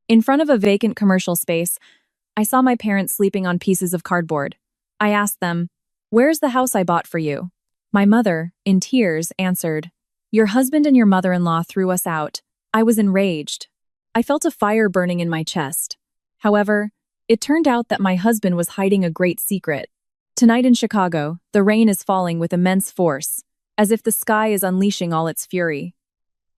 In front of a vacant commercial space, I saw my parents sleeping on pieces of cardboard. I asked them, "Where's the house I bought for you?" My mother, in tears, answered, "Your husband and your mother-in-law threw us out." I was enraged. I felt a fire burning in my chest. However, it turned out that my husband was hiding a great secret. Tonight in Chicago, the rain is falling with immense force, as if the sky is unleashing all its fury.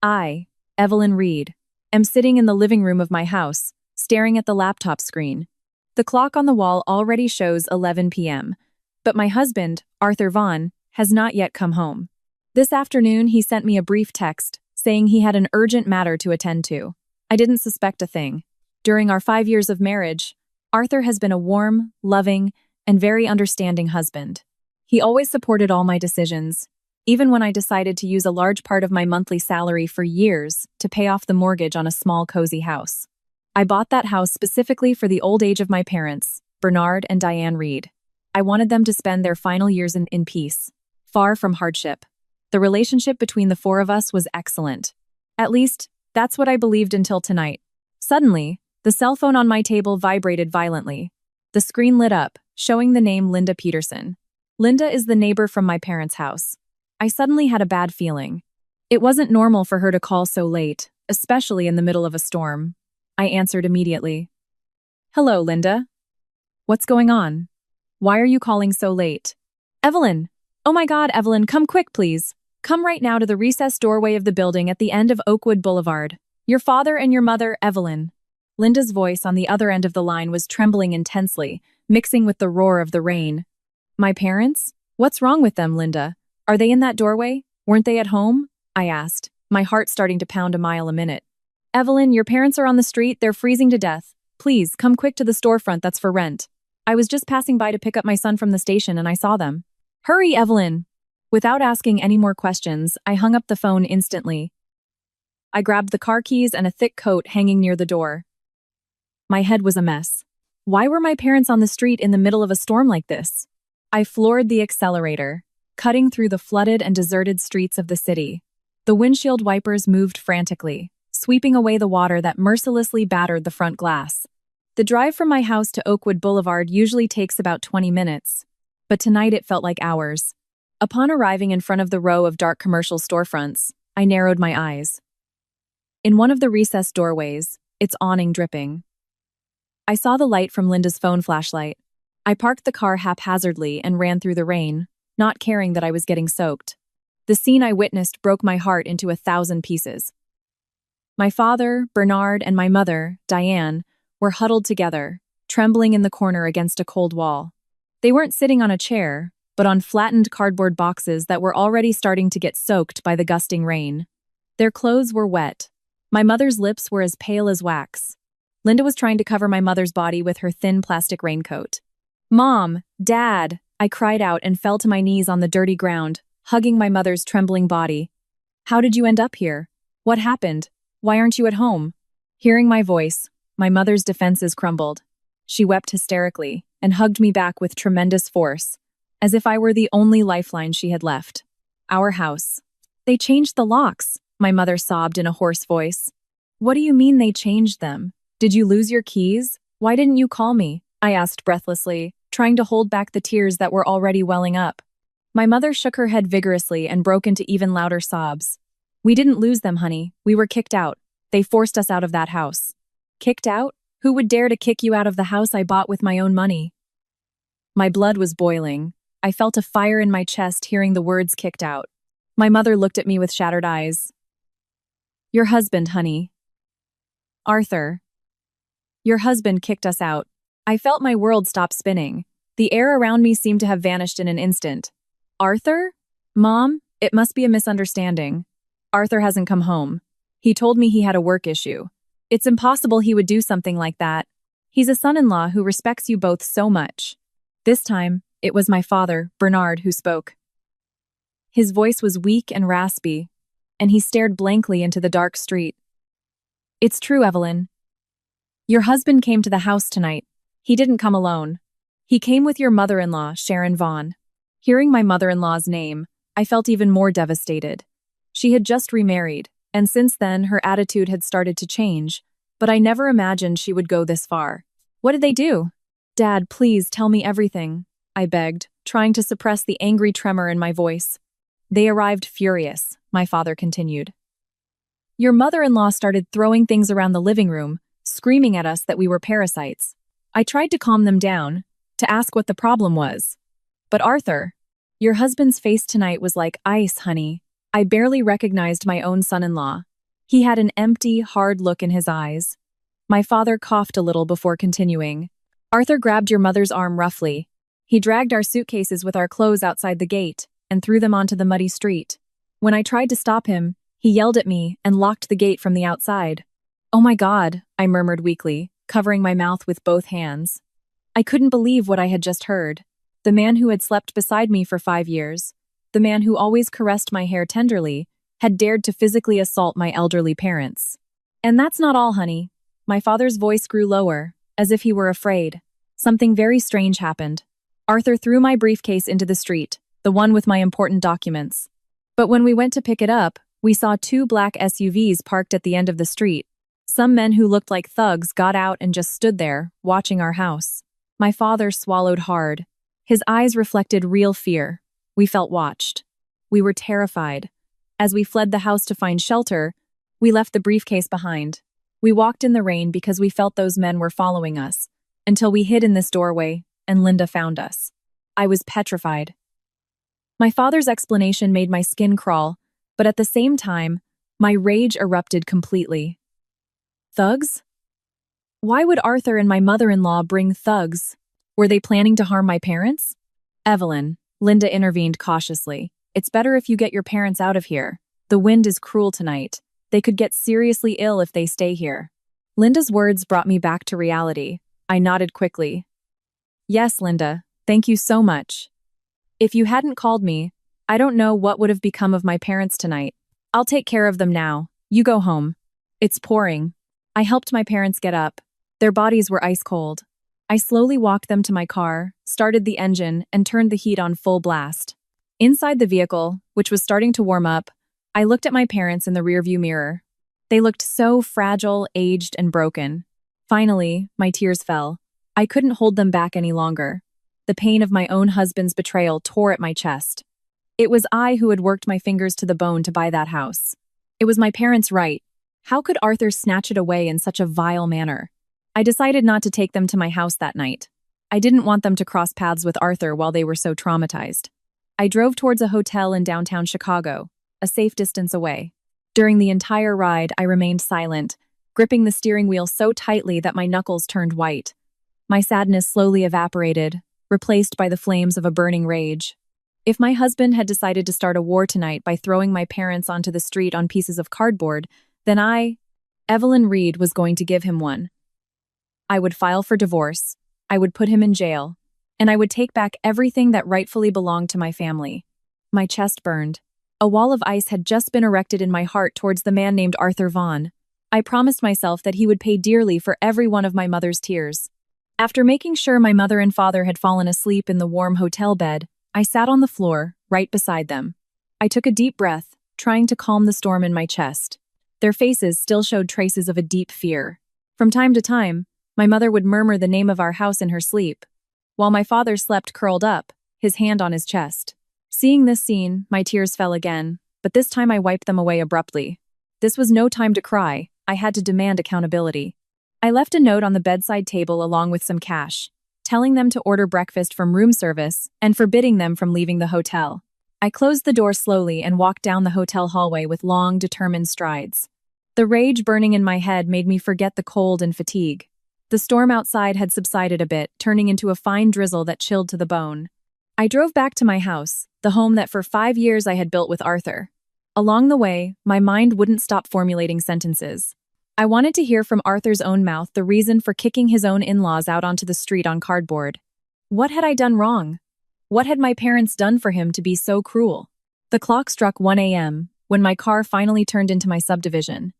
I, Evelyn Reed, am sitting in the living room of my house, staring at the laptop screen. The clock on the wall already shows 11 p.m., but my husband, Arthur Vaughn, has not yet come home. This afternoon, he sent me a brief text saying he had an urgent matter to attend to. I didn't suspect a thing. During our 5 years of marriage, Arthur has been a warm, loving, and very understanding husband. He always supported all my decisions, even when I decided to use a large part of my monthly salary for years to pay off the mortgage on a small, cozy house. I bought that house specifically for the old age of my parents, Bernard and Diane Reed. I wanted them to spend their final years in peace, far from hardship. The relationship between the four of us was excellent. At least, that's what I believed until tonight. Suddenly, the cell phone on my table vibrated violently. The screen lit up, showing the name Linda Peterson. Linda is the neighbor from my parents' house. I suddenly had a bad feeling. It wasn't normal for her to call so late, especially in the middle of a storm. I answered immediately. "Hello, Linda. What's going on? Why are you calling so late?" "Evelyn! Oh my God, Evelyn, come quick, please. Come right now to the recessed doorway of the building at the end of Oakwood Boulevard. Your father and your mother, Evelyn." Linda's voice on the other end of the line was trembling intensely, mixing with the roar of the rain. "My parents? What's wrong with them, Linda? Are they in that doorway? Weren't they at home?" I asked, my heart starting to pound a mile a minute. "Evelyn, your parents are on the street. They're freezing to death. Please, come quick to the storefront that's for rent. I was just passing by to pick up my son from the station and I saw them. Hurry, Evelyn!" Without asking any more questions, I hung up the phone instantly. I grabbed the car keys and a thick coat hanging near the door. My head was a mess. Why were my parents on the street in the middle of a storm like this? I floored the accelerator, cutting through the flooded and deserted streets of the city. The windshield wipers moved frantically, sweeping away the water that mercilessly battered the front glass. The drive from my house to Oakwood Boulevard usually takes about 20 minutes, but tonight it felt like hours. Upon arriving in front of the row of dark commercial storefronts, I narrowed my eyes. In one of the recessed doorways, its awning dripping. I saw the light from Linda's phone flashlight. I parked the car haphazardly and ran through the rain, not caring that I was getting soaked. The scene I witnessed broke my heart into 1,000 pieces. My father, Bernard, and my mother, Diane, were huddled together, trembling in the corner against a cold wall. They weren't sitting on a chair, but on flattened cardboard boxes that were already starting to get soaked by the gusting rain. Their clothes were wet. My mother's lips were as pale as wax. Linda was trying to cover my mother's body with her thin plastic raincoat. "Mom! Dad!" I cried out and fell to my knees on the dirty ground, hugging my mother's trembling body. "How did you end up here? What happened? Why aren't you at home?" Hearing my voice, my mother's defenses crumbled. She wept hysterically and hugged me back with tremendous force, as if I were the only lifeline she had left. "Our house. They changed the locks," my mother sobbed in a hoarse voice. "What do you mean they changed them? Did you lose your keys? Why didn't you call me?" I asked breathlessly, trying to hold back the tears that were already welling up. My mother shook her head vigorously and broke into even louder sobs. "We didn't lose them, honey. We were kicked out. They forced us out of that house." "Kicked out? Who would dare to kick you out of the house I bought with my own money?" My blood was boiling. I felt a fire in my chest hearing the words "kicked out." My mother looked at me with shattered eyes. "Your husband, honey. Arthur. Your husband kicked us out." I felt my world stop spinning. The air around me seemed to have vanished in an instant. "Arthur? Mom, it must be a misunderstanding. Arthur hasn't come home. He told me he had a work issue. It's impossible he would do something like that. He's a son-in-law who respects you both so much." This time, it was my father, Bernard, who spoke. His voice was weak and raspy, and he stared blankly into the dark street. "It's true, Evelyn. Your husband came to the house tonight. He didn't come alone. He came with your mother-in-law, Sharon Vaughn." Hearing my mother-in-law's name, I felt even more devastated. She had just remarried, and since then her attitude had started to change, but I never imagined she would go this far. What did they do? Dad, please tell me everything, I begged, trying to suppress the angry tremor in my voice. They arrived furious, my father continued. Your mother-in-law started throwing things around the living room, screaming at us that we were parasites. I tried to calm them down, to ask what the problem was. But Arthur, your husband's face tonight was like ice, honey. I barely recognized my own son-in-law. He had an empty, hard look in his eyes. My father coughed a little before continuing. Arthur grabbed your mother's arm roughly. He dragged our suitcases with our clothes outside the gate and threw them onto the muddy street. When I tried to stop him, he yelled at me and locked the gate from the outside. Oh my God, I murmured weakly, covering my mouth with both hands. I couldn't believe what I had just heard. The man who had slept beside me for 5 years, the man who always caressed my hair tenderly, had dared to physically assault my elderly parents. And that's not all, honey. My father's voice grew lower, as if he were afraid. Something very strange happened. Arthur threw my briefcase into the street, the one with my important documents. But when we went to pick it up, we saw 2 black SUVs parked at the end of the street. Some men who looked like thugs got out and just stood there, watching our house. My father swallowed hard. His eyes reflected real fear. We felt watched. We were terrified. As we fled the house to find shelter, we left the briefcase behind. We walked in the rain because we felt those men were following us, until we hid in this doorway, and Linda found us. I was petrified. My father's explanation made my skin crawl, but at the same time, my rage erupted completely. Thugs? Why would Arthur and my mother-in-law bring thugs? Were they planning to harm my parents? Evelyn, Linda intervened cautiously. It's better if you get your parents out of here. The wind is cruel tonight. They could get seriously ill if they stay here. Linda's words brought me back to reality. I nodded quickly. Yes, Linda, thank you so much. If you hadn't called me, I don't know what would have become of my parents tonight. I'll take care of them now. You go home. It's pouring. I helped my parents get up. Their bodies were ice cold. I slowly walked them to my car, started the engine, and turned the heat on full blast. Inside the vehicle, which was starting to warm up, I looked at my parents in the rearview mirror. They looked so fragile, aged, and broken. Finally, my tears fell. I couldn't hold them back any longer. The pain of my own husband's betrayal tore at my chest. It was I who had worked my fingers to the bone to buy that house. It was my parents' right. How could Arthur snatch it away in such a vile manner? I decided not to take them to my house that night. I didn't want them to cross paths with Arthur while they were so traumatized. I drove towards a hotel in downtown Chicago, a safe distance away. During the entire ride, I remained silent, gripping the steering wheel so tightly that my knuckles turned white. My sadness slowly evaporated, replaced by the flames of a burning rage. If my husband had decided to start a war tonight by throwing my parents onto the street on pieces of cardboard, then Evelyn Reed, was going to give him one. I would file for divorce, I would put him in jail, and I would take back everything that rightfully belonged to my family. My chest burned. A wall of ice had just been erected in my heart towards the man named Arthur Vaughn. I promised myself that he would pay dearly for every one of my mother's tears. After making sure my mother and father had fallen asleep in the warm hotel bed, I sat on the floor, right beside them. I took a deep breath, trying to calm the storm in my chest. Their faces still showed traces of a deep fear. From time to time, my mother would murmur the name of our house in her sleep, while my father slept curled up, his hand on his chest. Seeing this scene, my tears fell again, but this time I wiped them away abruptly. This was no time to cry. I had to demand accountability. I left a note on the bedside table along with some cash, telling them to order breakfast from room service and forbidding them from leaving the hotel. I closed the door slowly and walked down the hotel hallway with long, determined strides. The rage burning in my head made me forget the cold and fatigue. The storm outside had subsided a bit, turning into a fine drizzle that chilled to the bone. I drove back to my house, the home that for 5 years I had built with Arthur. Along the way, my mind wouldn't stop formulating sentences. I wanted to hear from Arthur's own mouth the reason for kicking his own in-laws out onto the street on cardboard. What had I done wrong? What had my parents done for him to be so cruel? The clock struck 1 a.m. when my car finally turned into my subdivision.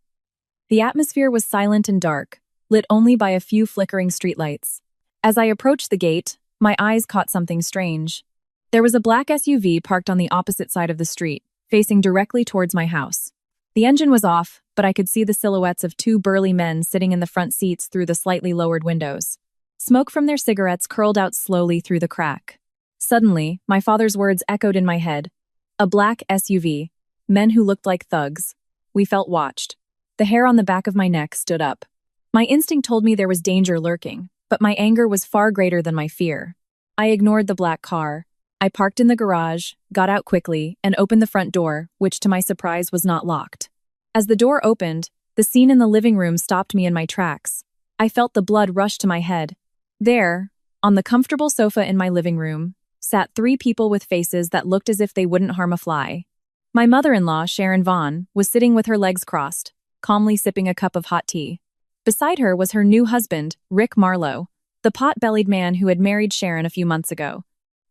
The atmosphere was silent and dark, lit only by a few flickering streetlights. As I approached the gate, my eyes caught something strange. There was a black SUV parked on the opposite side of the street, facing directly towards my house. The engine was off, but I could see the silhouettes of two burly men sitting in the front seats through the slightly lowered windows. Smoke from their cigarettes curled out slowly through the crack. Suddenly, my father's words echoed in my head. A black SUV. Men who looked like thugs. We felt watched. The hair on the back of my neck stood up. My instinct told me there was danger lurking, but my anger was far greater than my fear. I ignored the black car. I parked in the garage, got out quickly, and opened the front door, which to my surprise was not locked. As the door opened, the scene in the living room stopped me in my tracks. I felt the blood rush to my head. There, on the comfortable sofa in my living room, sat three people with faces that looked as if they wouldn't harm a fly. My mother-in-law, Sharon Vaughn, was sitting with her legs crossed, calmly sipping a cup of hot tea. Beside her was her new husband, Rick Marlowe, the pot-bellied man who had married Sharon a few months ago.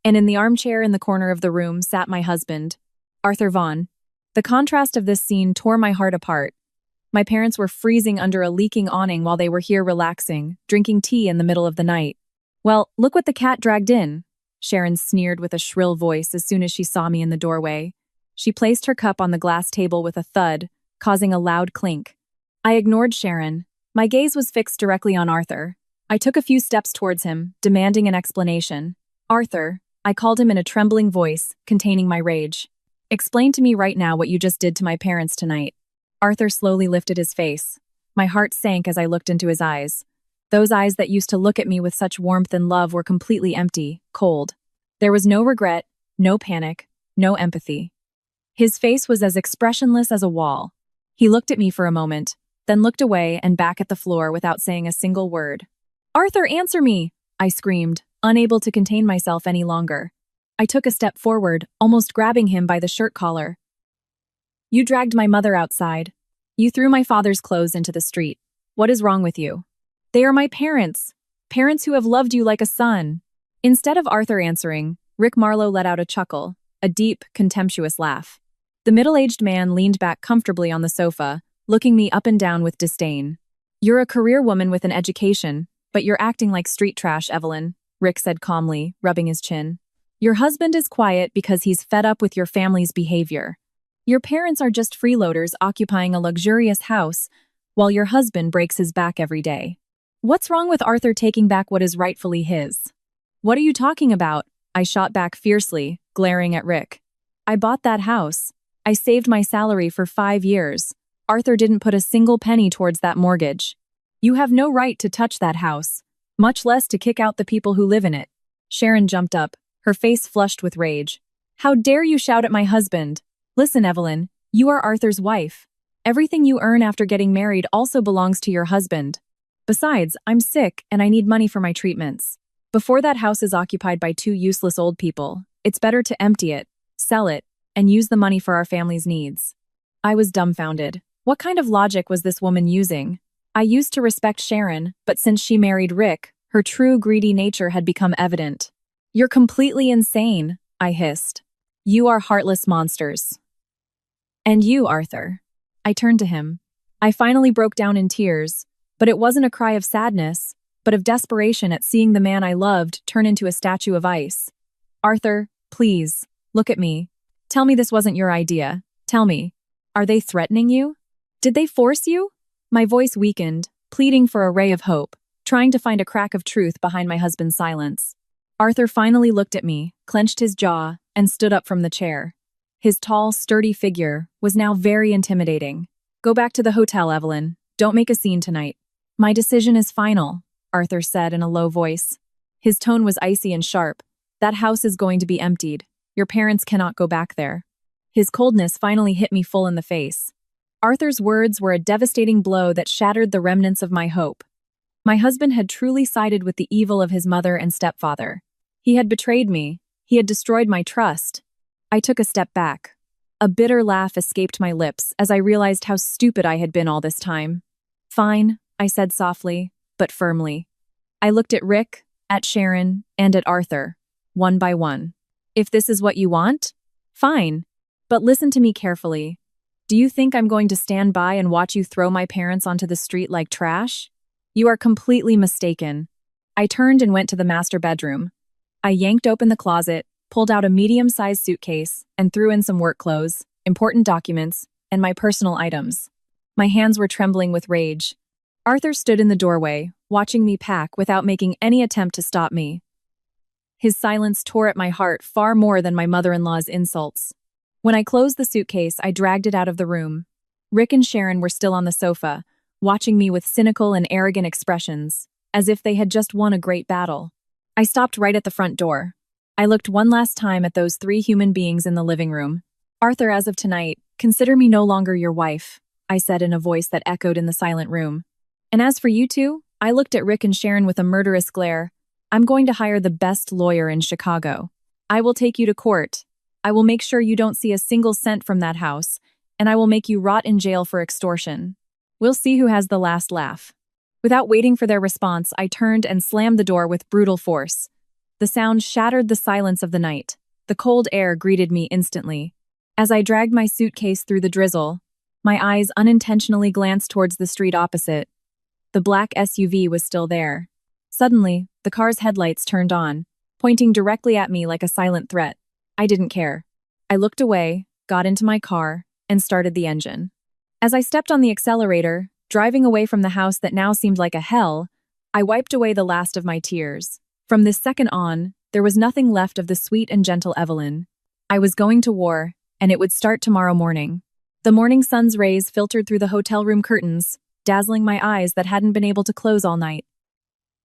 And in the armchair in the corner of the room sat my husband, Arthur Vaughn. The contrast of this scene tore my heart apart. My parents were freezing under a leaking awning while they were here relaxing, drinking tea in the middle of the night. "Well, look what the cat dragged in," Sharon sneered with a shrill voice as soon as she saw me in the doorway. She placed her cup on the glass table with a thud, causing a loud clink. I ignored Sharon. My gaze was fixed directly on Arthur. I took a few steps towards him, demanding an explanation. "Arthur," I called him in a trembling voice, containing my rage. "Explain to me right now what you just did to my parents tonight." Arthur slowly lifted his face. My heart sank as I looked into his eyes. Those eyes that used to look at me with such warmth and love were completely empty, cold. There was no regret, no panic, no empathy. His face was as expressionless as a wall. He looked at me for a moment, then looked away and back at the floor without saying a single word. "Arthur, answer me!" I screamed, unable to contain myself any longer. I took a step forward, almost grabbing him by the shirt collar. "You dragged my mother outside. You threw my father's clothes into the street. What is wrong with you? They are my parents. Parents who have loved you like a son." Instead of Arthur answering, Rick Marlowe let out a chuckle, a deep, contemptuous laugh. The middle-aged man leaned back comfortably on the sofa, looking me up and down with disdain. "You're a career woman with an education, but you're acting like street trash, Evelyn," Rick said calmly, rubbing his chin. "Your husband is quiet because he's fed up with your family's behavior. Your parents are just freeloaders occupying a luxurious house, while your husband breaks his back every day. What's wrong with Arthur taking back what is rightfully his?" "What are you talking about?" I shot back fiercely, glaring at Rick. "I bought that house. I saved my salary for 5 years. Arthur didn't put a single penny towards that mortgage. You have no right to touch that house, much less to kick out the people who live in it." Sharon jumped up, her face flushed with rage. "How dare you shout at my husband? Listen, Evelyn, you are Arthur's wife. Everything you earn after getting married also belongs to your husband. Besides, I'm sick and I need money for my treatments. Before that house is occupied by 2 useless old people, it's better to empty it, sell it, and use the money for our family's needs." I was dumbfounded. What kind of logic was this woman using? I used to respect Sharon, but since she married Rick, her true greedy nature had become evident. "You're completely insane," I hissed. "You are heartless monsters." "And you, Arthur." I turned to him. I finally broke down in tears, but it wasn't a cry of sadness, but of desperation at seeing the man I loved turn into a statue of ice. "Arthur, please, look at me. Tell me this wasn't your idea. Tell me. Are they threatening you? Did they force you?" My voice weakened, pleading for a ray of hope, trying to find a crack of truth behind my husband's silence. Arthur finally looked at me, clenched his jaw, and stood up from the chair. His tall, sturdy figure was now very intimidating. "Go back to the hotel, Evelyn. Don't make a scene tonight." "My decision is final," Arthur said in a low voice. His tone was icy and sharp. "That house is going to be emptied. Your parents cannot go back there." His coldness finally hit me full in the face. Arthur's words were a devastating blow that shattered the remnants of my hope. My husband had truly sided with the evil of his mother and stepfather. He had betrayed me. He had destroyed my trust. I took a step back. A bitter laugh escaped my lips as I realized how stupid I had been all this time. "Fine," I said softly, but firmly. I looked at Rick, at Sharon, and at Arthur, one by one. "If this is what you want, fine. But listen to me carefully. Do you think I'm going to stand by and watch you throw my parents onto the street like trash? You are completely mistaken." I turned and went to the master bedroom. I yanked open the closet, pulled out a medium-sized suitcase, and threw in some work clothes, important documents, and my personal items. My hands were trembling with rage. Arthur stood in the doorway, watching me pack without making any attempt to stop me. His silence tore at my heart far more than my mother-in-law's insults. When I closed the suitcase, I dragged it out of the room. Rick and Sharon were still on the sofa, watching me with cynical and arrogant expressions, as if they had just won a great battle. I stopped right at the front door. I looked one last time at those three human beings in the living room. "Arthur, as of tonight, consider me no longer your wife," I said in a voice that echoed in the silent room. "And as for you two," I looked at Rick and Sharon with a murderous glare, "I'm going to hire the best lawyer in Chicago. I will take you to court. I will make sure you don't see a single cent from that house, and I will make you rot in jail for extortion. We'll see who has the last laugh." Without waiting for their response, I turned and slammed the door with brutal force. The sound shattered the silence of the night. The cold air greeted me instantly. As I dragged my suitcase through the drizzle, my eyes unintentionally glanced towards the street opposite. The black SUV was still there. Suddenly, the car's headlights turned on, pointing directly at me like a silent threat. I didn't care. I looked away, got into my car, and started the engine. As I stepped on the accelerator, driving away from the house that now seemed like a hell, I wiped away the last of my tears. From this second on, there was nothing left of the sweet and gentle Evelyn. I was going to war, and it would start tomorrow morning. The morning sun's rays filtered through the hotel room curtains, dazzling my eyes that hadn't been able to close all night.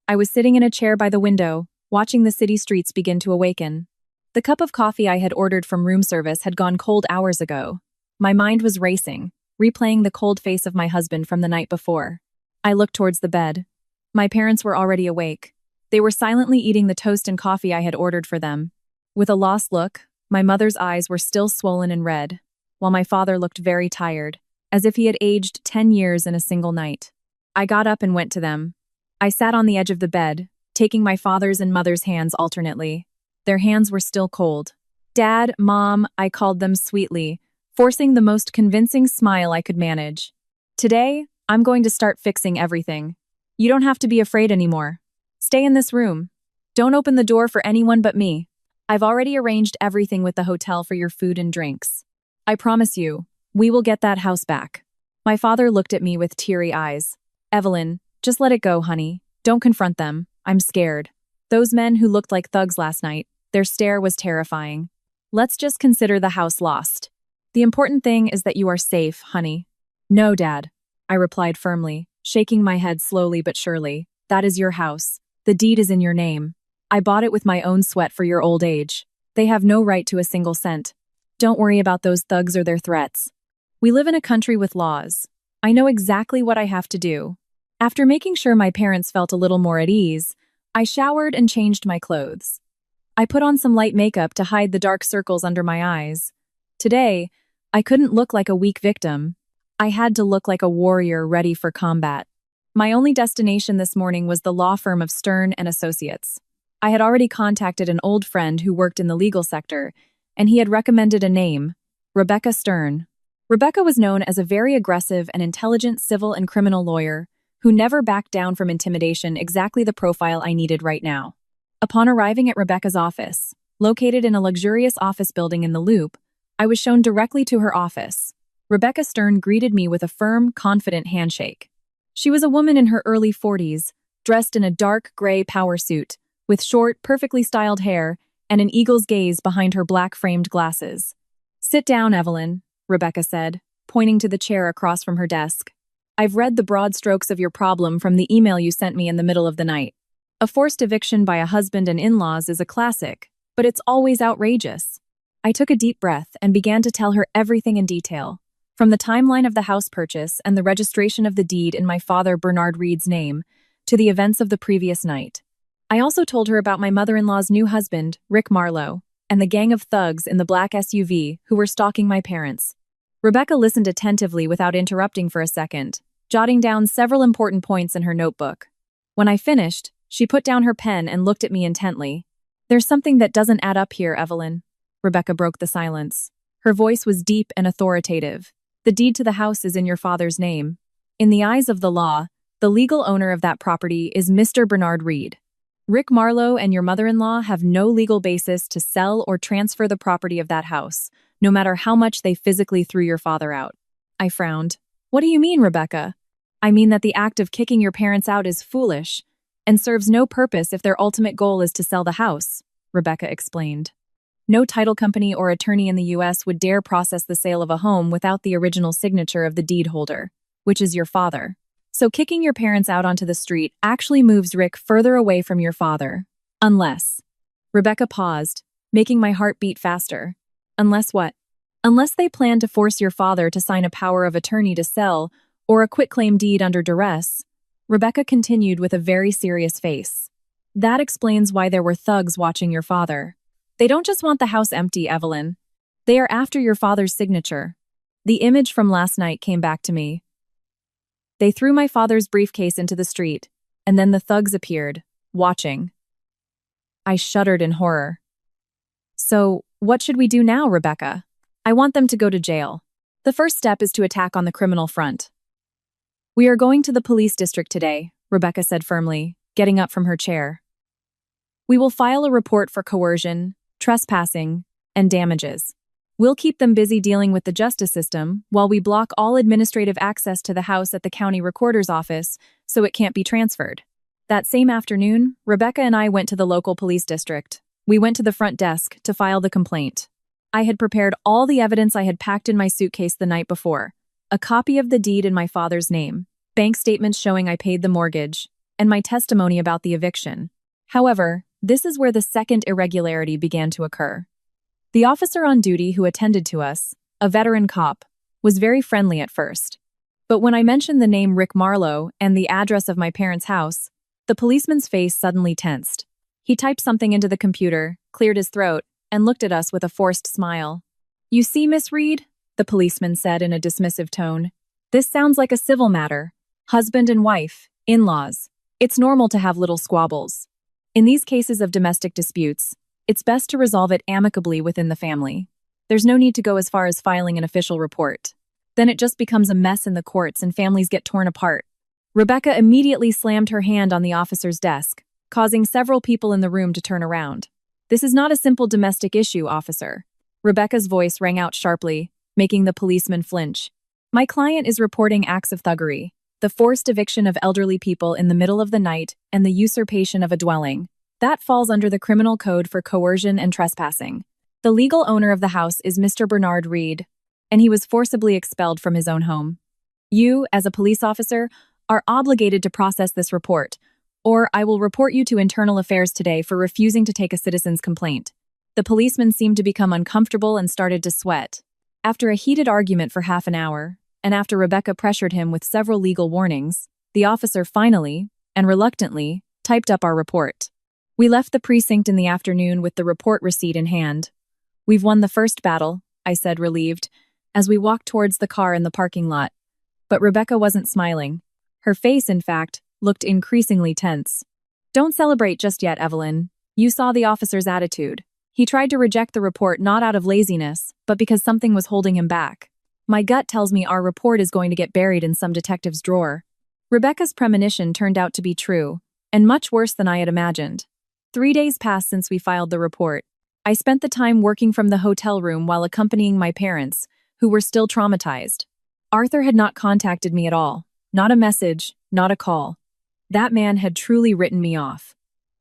I was sitting in a chair by the window, watching the city streets begin to awaken. The cup of coffee I had ordered from room service had gone cold hours ago. My mind was racing, replaying the cold face of my husband from the night before. I looked towards the bed. My parents were already awake. They were silently eating the toast and coffee I had ordered for them. With a lost look, my mother's eyes were still swollen and red, while my father looked very tired, as if he had aged 10 years in a single night. I got up and went to them. I sat on the edge of the bed, taking my father's and mother's hands alternately. Their hands were still cold. "Dad, Mom," I called them sweetly, forcing the most convincing smile I could manage. "Today, I'm going to start fixing everything. You don't have to be afraid anymore. Stay in this room. Don't open the door for anyone but me. I've already arranged everything with the hotel for your food and drinks. I promise you, we will get that house back." My father looked at me with teary eyes. "Evelyn, just let it go, honey. Don't confront them. I'm scared. Those men who looked like thugs last night, their stare was terrifying. Let's just consider the house lost. The important thing is that you are safe, honey." "No, Dad," I replied firmly, shaking my head slowly but surely. "That is your house. The deed is in your name. I bought it with my own sweat for your old age. They have no right to a single cent. Don't worry about those thugs or their threats. We live in a country with laws. I know exactly what I have to do." After making sure my parents felt a little more at ease, I showered and changed my clothes. I put on some light makeup to hide the dark circles under my eyes. Today, I couldn't look like a weak victim. I had to look like a warrior ready for combat. My only destination this morning was the law firm of Stern and Associates. I had already contacted an old friend who worked in the legal sector, and he had recommended a name, Rebecca Stern. Rebecca was known as a very aggressive and intelligent civil and criminal lawyer who never backed down from intimidation, exactly the profile I needed right now. Upon arriving at Rebecca's office, located in a luxurious office building in the Loop, I was shown directly to her office. Rebecca Stern greeted me with a firm, confident handshake. She was a woman in her early 40s, dressed in a dark gray power suit, with short, perfectly styled hair and an eagle's gaze behind her black-framed glasses. "Sit down, Evelyn," Rebecca said, pointing to the chair across from her desk. "I've read the broad strokes of your problem from the email you sent me in the middle of the night. A forced eviction by a husband and in-laws is a classic, but it's always outrageous." I took a deep breath and began to tell her everything in detail, from the timeline of the house purchase and the registration of the deed in my father Bernard Reed's name, to the events of the previous night. I also told her about my mother-in-law's new husband, Rick Marlowe, and the gang of thugs in the black SUV who were stalking my parents. Rebecca listened attentively without interrupting for a second, jotting down several important points in her notebook. When I finished, she put down her pen and looked at me intently. "There's something that doesn't add up here, Evelyn." Rebecca broke the silence. Her voice was deep and authoritative. "The deed to the house is in your father's name. In the eyes of the law, the legal owner of that property is Mr. Bernard Reed. Rick Marlowe and your mother-in-law have no legal basis to sell or transfer the property of that house, no matter how much they physically threw your father out." I frowned. What do you mean, Rebecca? I mean that the act of kicking your parents out is foolish and serves no purpose if their ultimate goal is to sell the house, Rebecca explained. No title company or attorney in the U.S. would dare process the sale of a home without the original signature of the deed holder, which is your father. So kicking your parents out onto the street actually moves Rick further away from your father. Unless. Rebecca paused, making my heart beat faster. Unless what? Unless they plan to force your father to sign a power of attorney to sell or a quitclaim deed under duress, Rebecca continued with a very serious face. That explains why there were thugs watching your father. They don't just want the house empty, Evelyn. They are after your father's signature. The image from last night came back to me. They threw my father's briefcase into the street, and then the thugs appeared, watching. I shuddered in horror. So, what should we do now, Rebecca? I want them to go to jail. The first step is to attack on the criminal front. We are going to the police district today, Rebecca said firmly, getting up from her chair. We will file a report for coercion, trespassing, and damages. We'll keep them busy dealing with the justice system while we block all administrative access to the house at the county recorder's office so it can't be transferred. That same afternoon, Rebecca and I went to the local police district. We went to the front desk to file the complaint. I had prepared all the evidence I had packed in my suitcase the night before. A copy of the deed in my father's name, bank statements showing I paid the mortgage, and my testimony about the eviction. However, this is where the second irregularity began to occur. The officer on duty who attended to us, a veteran cop, was very friendly at first. But when I mentioned the name Rick Marlowe and the address of my parents' house, the policeman's face suddenly tensed. He typed something into the computer, cleared his throat, and looked at us with a forced smile. "You see, Miss Reed," the policeman said in a dismissive tone, "this sounds like a civil matter. Husband and wife, in-laws. It's normal to have little squabbles. In these cases of domestic disputes, it's best to resolve it amicably within the family. There's no need to go as far as filing an official report. Then it just becomes a mess in the courts and families get torn apart." Rebecca immediately slammed her hand on the officer's desk, causing several people in the room to turn around. "This is not a simple domestic issue, officer." Rebecca's voice rang out sharply, making the policeman flinch. "My client is reporting acts of thuggery, the forced eviction of elderly people in the middle of the night, and the usurpation of a dwelling. That falls under the criminal code for coercion and trespassing. The legal owner of the house is Mr. Bernard Reed, and he was forcibly expelled from his own home. You, as a police officer, are obligated to process this report, or I will report you to Internal Affairs today for refusing to take a citizen's complaint." The policeman seemed to become uncomfortable and started to sweat. After a heated argument for half an hour, and after Rebecca pressured him with several legal warnings, the officer finally, and reluctantly, typed up our report. We left the precinct in the afternoon with the report receipt in hand. "We've won the first battle," I said, relieved, as we walked towards the car in the parking lot. But Rebecca wasn't smiling. Her face, in fact, looked increasingly tense. "Don't celebrate just yet, Evelyn. You saw the officer's attitude. He tried to reject the report not out of laziness, but because something was holding him back. My gut tells me our report is going to get buried in some detective's drawer." Rebecca's premonition turned out to be true, and much worse than I had imagined. 3 days passed since we filed the report. I spent the time working from the hotel room while accompanying my parents, who were still traumatized. Arthur had not contacted me at all. Not a message, not a call. That man had truly written me off.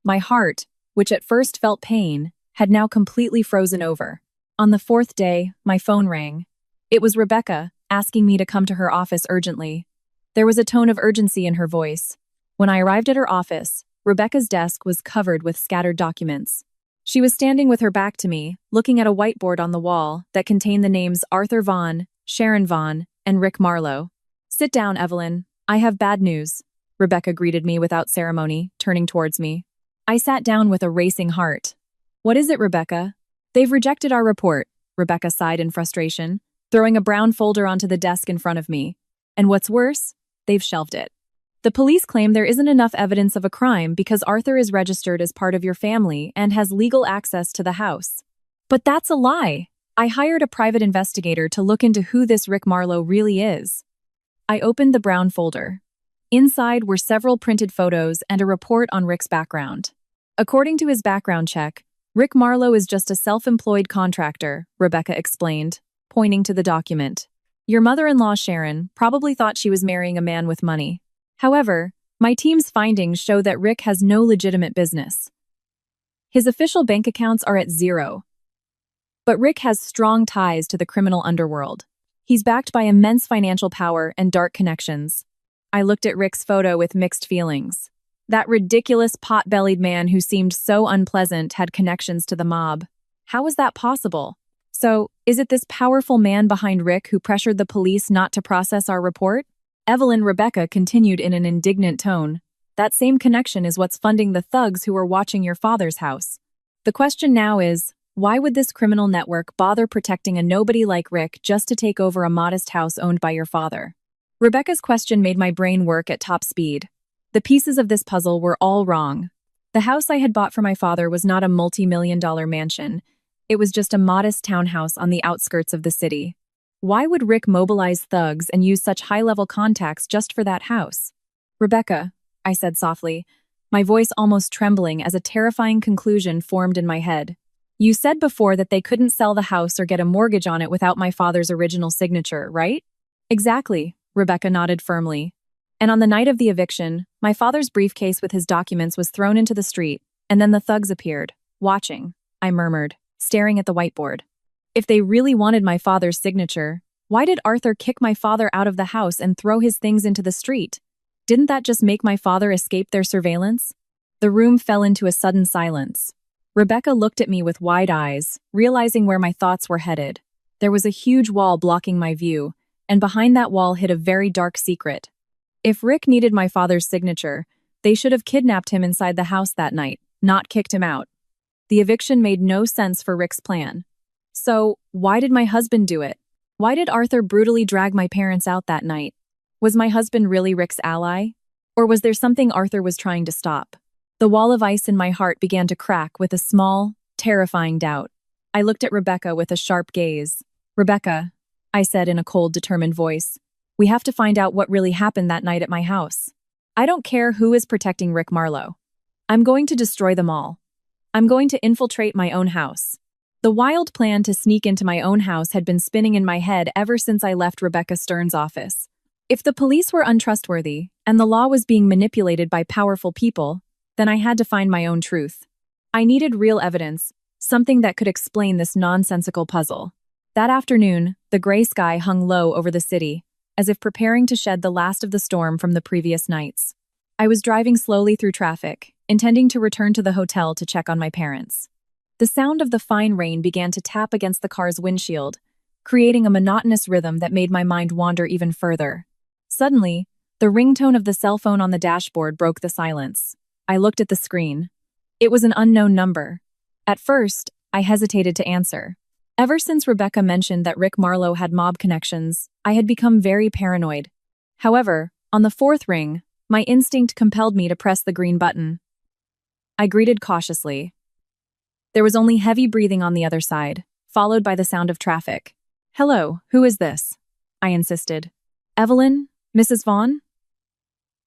My heart, which at first felt pain, had now completely frozen over. On the 4th day, my phone rang. It was Rebecca, asking me to come to her office urgently. There was a tone of urgency in her voice. When I arrived at her office, Rebecca's desk was covered with scattered documents. She was standing with her back to me, looking at a whiteboard on the wall that contained the names Arthur Vaughn, Sharon Vaughn, and Rick Marlowe. "Sit down, Evelyn. I have bad news," Rebecca greeted me without ceremony, turning towards me. I sat down with a racing heart. "What is it, Rebecca?" "They've rejected our report," Rebecca sighed in frustration, throwing a brown folder onto the desk in front of me. "And what's worse, they've shelved it. The police claim there isn't enough evidence of a crime because Arthur is registered as part of your family and has legal access to the house." "But that's a lie. I hired a private investigator to look into who this Rick Marlowe really is." I opened the brown folder. Inside were several printed photos and a report on Rick's background. According to his background check, Rick Marlowe is just a self-employed contractor, Rebecca explained, pointing to the document. Your mother-in-law, Sharon, probably thought she was marrying a man with money. However, my team's findings show that Rick has no legitimate business. His official bank accounts are at zero. But Rick has strong ties to the criminal underworld. He's backed by immense financial power and dark connections. I looked at Rick's photo with mixed feelings. That ridiculous pot-bellied man who seemed so unpleasant had connections to the mob. How was that possible? So, is it this powerful man behind Rick who pressured the police not to process our report? Rebecca continued in an indignant tone. That same connection is what's funding the thugs who are watching your father's house. The question now is, why would this criminal network bother protecting a nobody like Rick just to take over a modest house owned by your father? Rebecca's question made my brain work at top speed. The pieces of this puzzle were all wrong. The house I had bought for my father was not a multi-million-dollar mansion. It was just a modest townhouse on the outskirts of the city. Why would Rick mobilize thugs and use such high-level contacts just for that house? Rebecca, I said softly, my voice almost trembling as a terrifying conclusion formed in my head. You said before that they couldn't sell the house or get a mortgage on it without my father's original signature, right? Exactly, Rebecca nodded firmly. And on the night of the eviction, my father's briefcase with his documents was thrown into the street, and then the thugs appeared, watching, I murmured, staring at the whiteboard. If they really wanted my father's signature, why did Arthur kick my father out of the house and throw his things into the street? Didn't that just make my father escape their surveillance? The room fell into a sudden silence. Rebecca looked at me with wide eyes, realizing where my thoughts were headed. There was a huge wall blocking my view, and behind that wall hid a very dark secret. If Rick needed my father's signature, they should have kidnapped him inside the house that night, not kicked him out. The eviction made no sense for Rick's plan. So, why did my husband do it? Why did Arthur brutally drag my parents out that night? Was my husband really Rick's ally? Or was there something Arthur was trying to stop? The wall of ice in my heart began to crack with a small, terrifying doubt. I looked at Rebecca with a sharp gaze. Rebecca, I said in a cold, determined voice, we have to find out what really happened that night at my house. I don't care who is protecting Rick Marlowe. I'm going to destroy them all. I'm going to infiltrate my own house. The wild plan to sneak into my own house had been spinning in my head ever since I left Rebecca Stern's office. If the police were untrustworthy, and the law was being manipulated by powerful people, then I had to find my own truth. I needed real evidence, something that could explain this nonsensical puzzle. That afternoon, the gray sky hung low over the city, as if preparing to shed the last of the storm from the previous nights. I was driving slowly through traffic, intending to return to the hotel to check on my parents. The sound of the fine rain began to tap against the car's windshield, creating a monotonous rhythm that made my mind wander even further. Suddenly, the ringtone of the cell phone on the dashboard broke the silence. I looked at the screen. It was an unknown number. At first, I hesitated to answer. Ever since Rebecca mentioned that Rick Marlowe had mob connections, I had become very paranoid. However, on the fourth ring, my instinct compelled me to press the green button. I greeted cautiously. There was only heavy breathing on the other side, followed by the sound of traffic. Hello, who is this? I insisted. Evelyn? Mrs. Vaughn?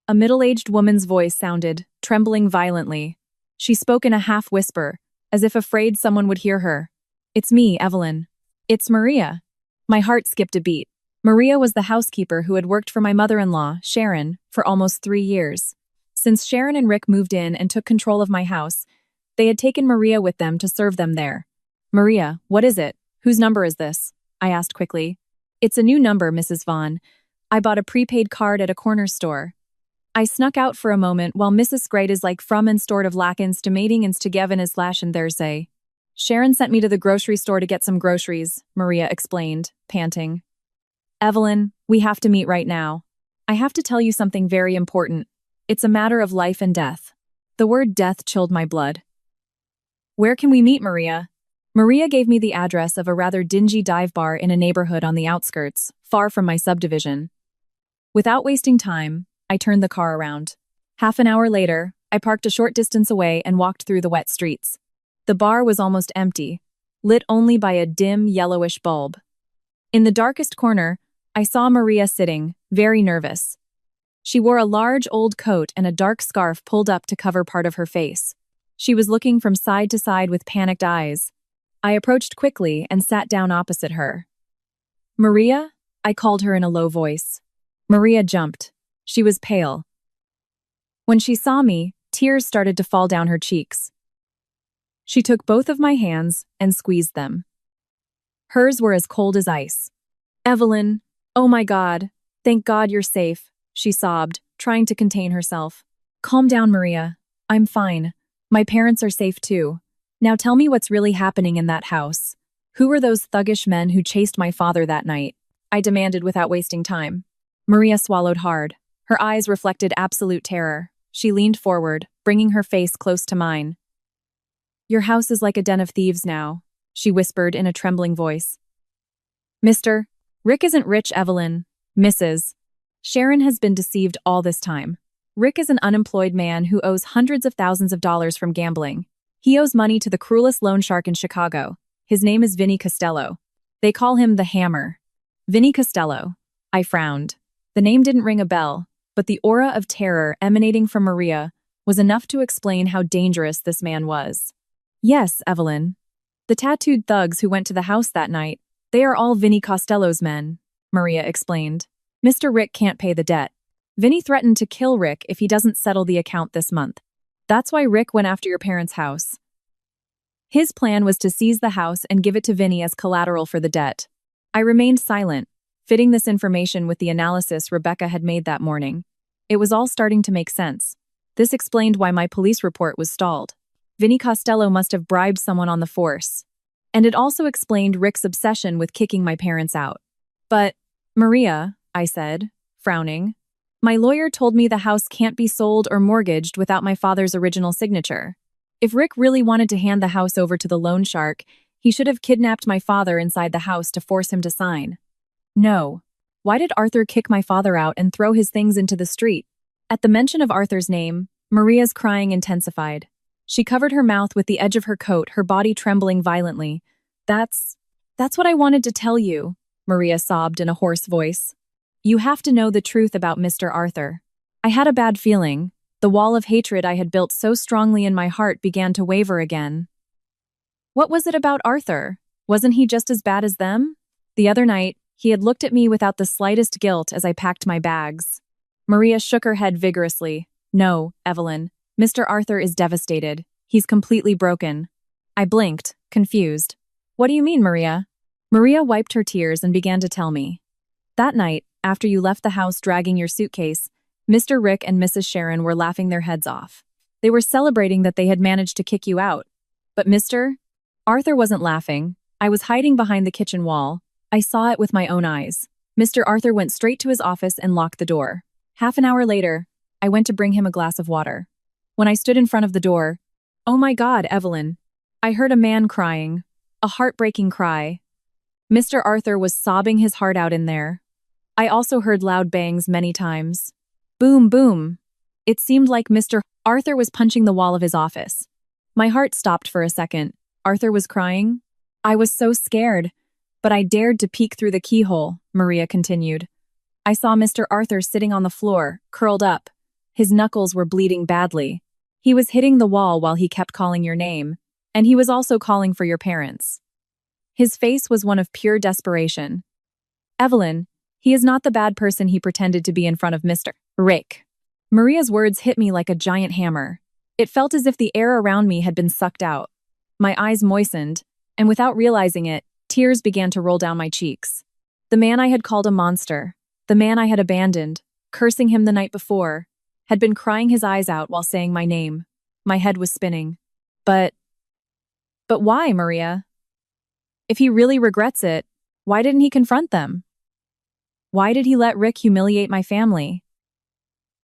A middle-aged woman's voice sounded, trembling violently. She spoke in a half-whisper, as if afraid someone would hear her. It's me, Evelyn. It's Maria. My heart skipped a beat. Maria was the housekeeper who had worked for my mother-in-law, Sharon, for almost 3 years. Since Sharon and Rick moved in and took control of my house, they had taken Maria with them to serve them there. Maria, what is it? Whose number is this? I asked quickly. It's a new number, Mrs. Vaughn. I bought a prepaid card at a corner store. I snuck out for a moment while Mrs. Great is like from and stored of lakens to mating and stegeven is lash and Thursday. Sharon sent me to the grocery store to get some groceries, Maria explained, panting. Evelyn, we have to meet right now. I have to tell you something very important. It's a matter of life and death. The word death chilled my blood. Where can we meet, Maria? Maria gave me the address of a rather dingy dive bar in a neighborhood on the outskirts, far from my subdivision. Without wasting time, I turned the car around. Half an hour later, I parked a short distance away and walked through the wet streets. The bar was almost empty, lit only by a dim, yellowish bulb. In the darkest corner, I saw Maria sitting, very nervous. She wore a large old coat and a dark scarf pulled up to cover part of her face. She was looking from side to side with panicked eyes. I approached quickly and sat down opposite her. Maria? I called her in a low voice. Maria jumped. She was pale. When she saw me, tears started to fall down her cheeks. She took both of my hands and squeezed them. Hers were as cold as ice. Evelyn, oh my God, thank God you're safe, she sobbed, trying to contain herself. Calm down, Maria. I'm fine. My parents are safe too. Now tell me what's really happening in that house. Who were those thuggish men who chased my father that night? I demanded without wasting time. Maria swallowed hard. Her eyes reflected absolute terror. She leaned forward, bringing her face close to mine. Your house is like a den of thieves now, she whispered in a trembling voice. Rick isn't rich, Evelyn. Mrs. Sharon has been deceived all this time. Rick is an unemployed man who owes hundreds of thousands of dollars from gambling. He owes money to the cruelest loan shark in Chicago. His name is Vinny Costello. They call him the Hammer. Vinny Costello. I frowned. The name didn't ring a bell, but the aura of terror emanating from Maria was enough to explain how dangerous this man was. Yes, Evelyn. The tattooed thugs who went to the house that night, they are all Vinny Costello's men, Maria explained. Mr. Rick can't pay the debt. Vinny threatened to kill Rick if he doesn't settle the account this month. That's why Rick went after your parents' house. His plan was to seize the house and give it to Vinny as collateral for the debt. I remained silent, fitting this information with the analysis Rebecca had made that morning. It was all starting to make sense. This explained why my police report was stalled. Vinny Costello must have bribed someone on the force. And it also explained Rick's obsession with kicking my parents out. But, Maria, I said, frowning, my lawyer told me the house can't be sold or mortgaged without my father's original signature. If Rick really wanted to hand the house over to the loan shark, he should have kidnapped my father inside the house to force him to sign. No. Why did Arthur kick my father out and throw his things into the street? At the mention of Arthur's name, Maria's crying intensified. She covered her mouth with the edge of her coat, her body trembling violently. That's what I wanted to tell you, Maria sobbed in a hoarse voice. You have to know the truth about Mr. Arthur. I had a bad feeling. The wall of hatred I had built so strongly in my heart began to waver again. What was it about Arthur? Wasn't he just as bad as them? The other night, he had looked at me without the slightest guilt as I packed my bags. Maria shook her head vigorously. No, Evelyn. Mr. Arthur is devastated. He's completely broken. I blinked, confused. What do you mean, Maria? Maria wiped her tears and began to tell me. That night, after you left the house dragging your suitcase, Mr. Rick and Mrs. Sharon were laughing their heads off. They were celebrating that they had managed to kick you out. But Mr. Arthur wasn't laughing. I was hiding behind the kitchen wall. I saw it with my own eyes. Mr. Arthur went straight to his office and locked the door. Half an hour later, I went to bring him a glass of water. When I stood in front of the door, oh my God, Evelyn, I heard a man crying, a heartbreaking cry. Mr. Arthur was sobbing his heart out in there. I also heard loud bangs many times. Boom, boom. It seemed like Mr. Arthur was punching the wall of his office. My heart stopped for a second. Arthur was crying? I was so scared, but I dared to peek through the keyhole, Maria continued. I saw Mr. Arthur sitting on the floor, curled up. His knuckles were bleeding badly. He was hitting the wall while he kept calling your name, and he was also calling for your parents. His face was one of pure desperation. Evelyn, he is not the bad person he pretended to be in front of Mr. Rick. Maria's words hit me like a giant hammer. It felt as if the air around me had been sucked out. My eyes moistened, and without realizing it, tears began to roll down my cheeks. The man I had called a monster, the man I had abandoned, cursing him the night before, had been crying his eyes out while saying my name. My head was spinning. But why, Maria? If he really regrets it, why didn't he confront them? Why did he let Rick humiliate my family?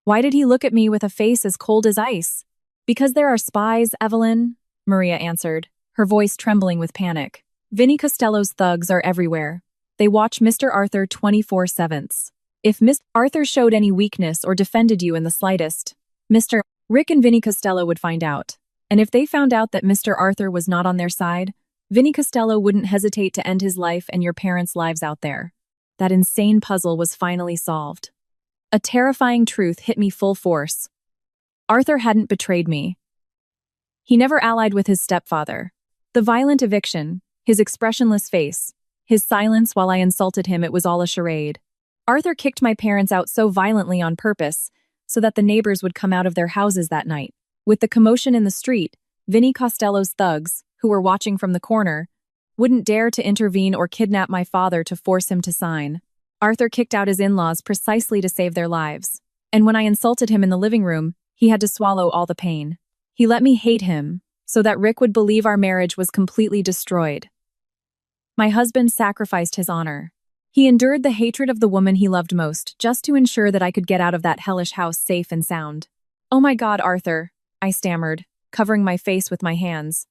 Why did he look at me with a face as cold as ice? Because there are spies, Evelyn, Maria answered, her voice trembling with panic. Vinny Costello's thugs are everywhere. They watch Mr. Arthur 24/7. If Mr. Arthur showed any weakness or defended you in the slightest, Mr. Rick and Vinny Costello would find out. And if they found out that Mr. Arthur was not on their side, Vinny Costello wouldn't hesitate to end his life and your parents' lives out there. That insane puzzle was finally solved. A terrifying truth hit me full force. Arthur hadn't betrayed me. He never allied with his stepfather. The violent eviction, his expressionless face, His silence while I insulted him, it was all a charade. Arthur kicked my parents out so violently on purpose so that the neighbors would come out of their houses that night. With the commotion in the street, Vinny Costello's thugs, who were watching from the corner, wouldn't dare to intervene or kidnap my father to force him to sign. Arthur kicked out his in-laws precisely to save their lives. And when I insulted him in the living room, he had to swallow all the pain. He let me hate him so that Rick would believe our marriage was completely destroyed. My husband sacrificed his honor. He endured the hatred of the woman he loved most just to ensure that I could get out of that hellish house safe and sound. "Oh my God, Arthur," I stammered, covering my face with my hands.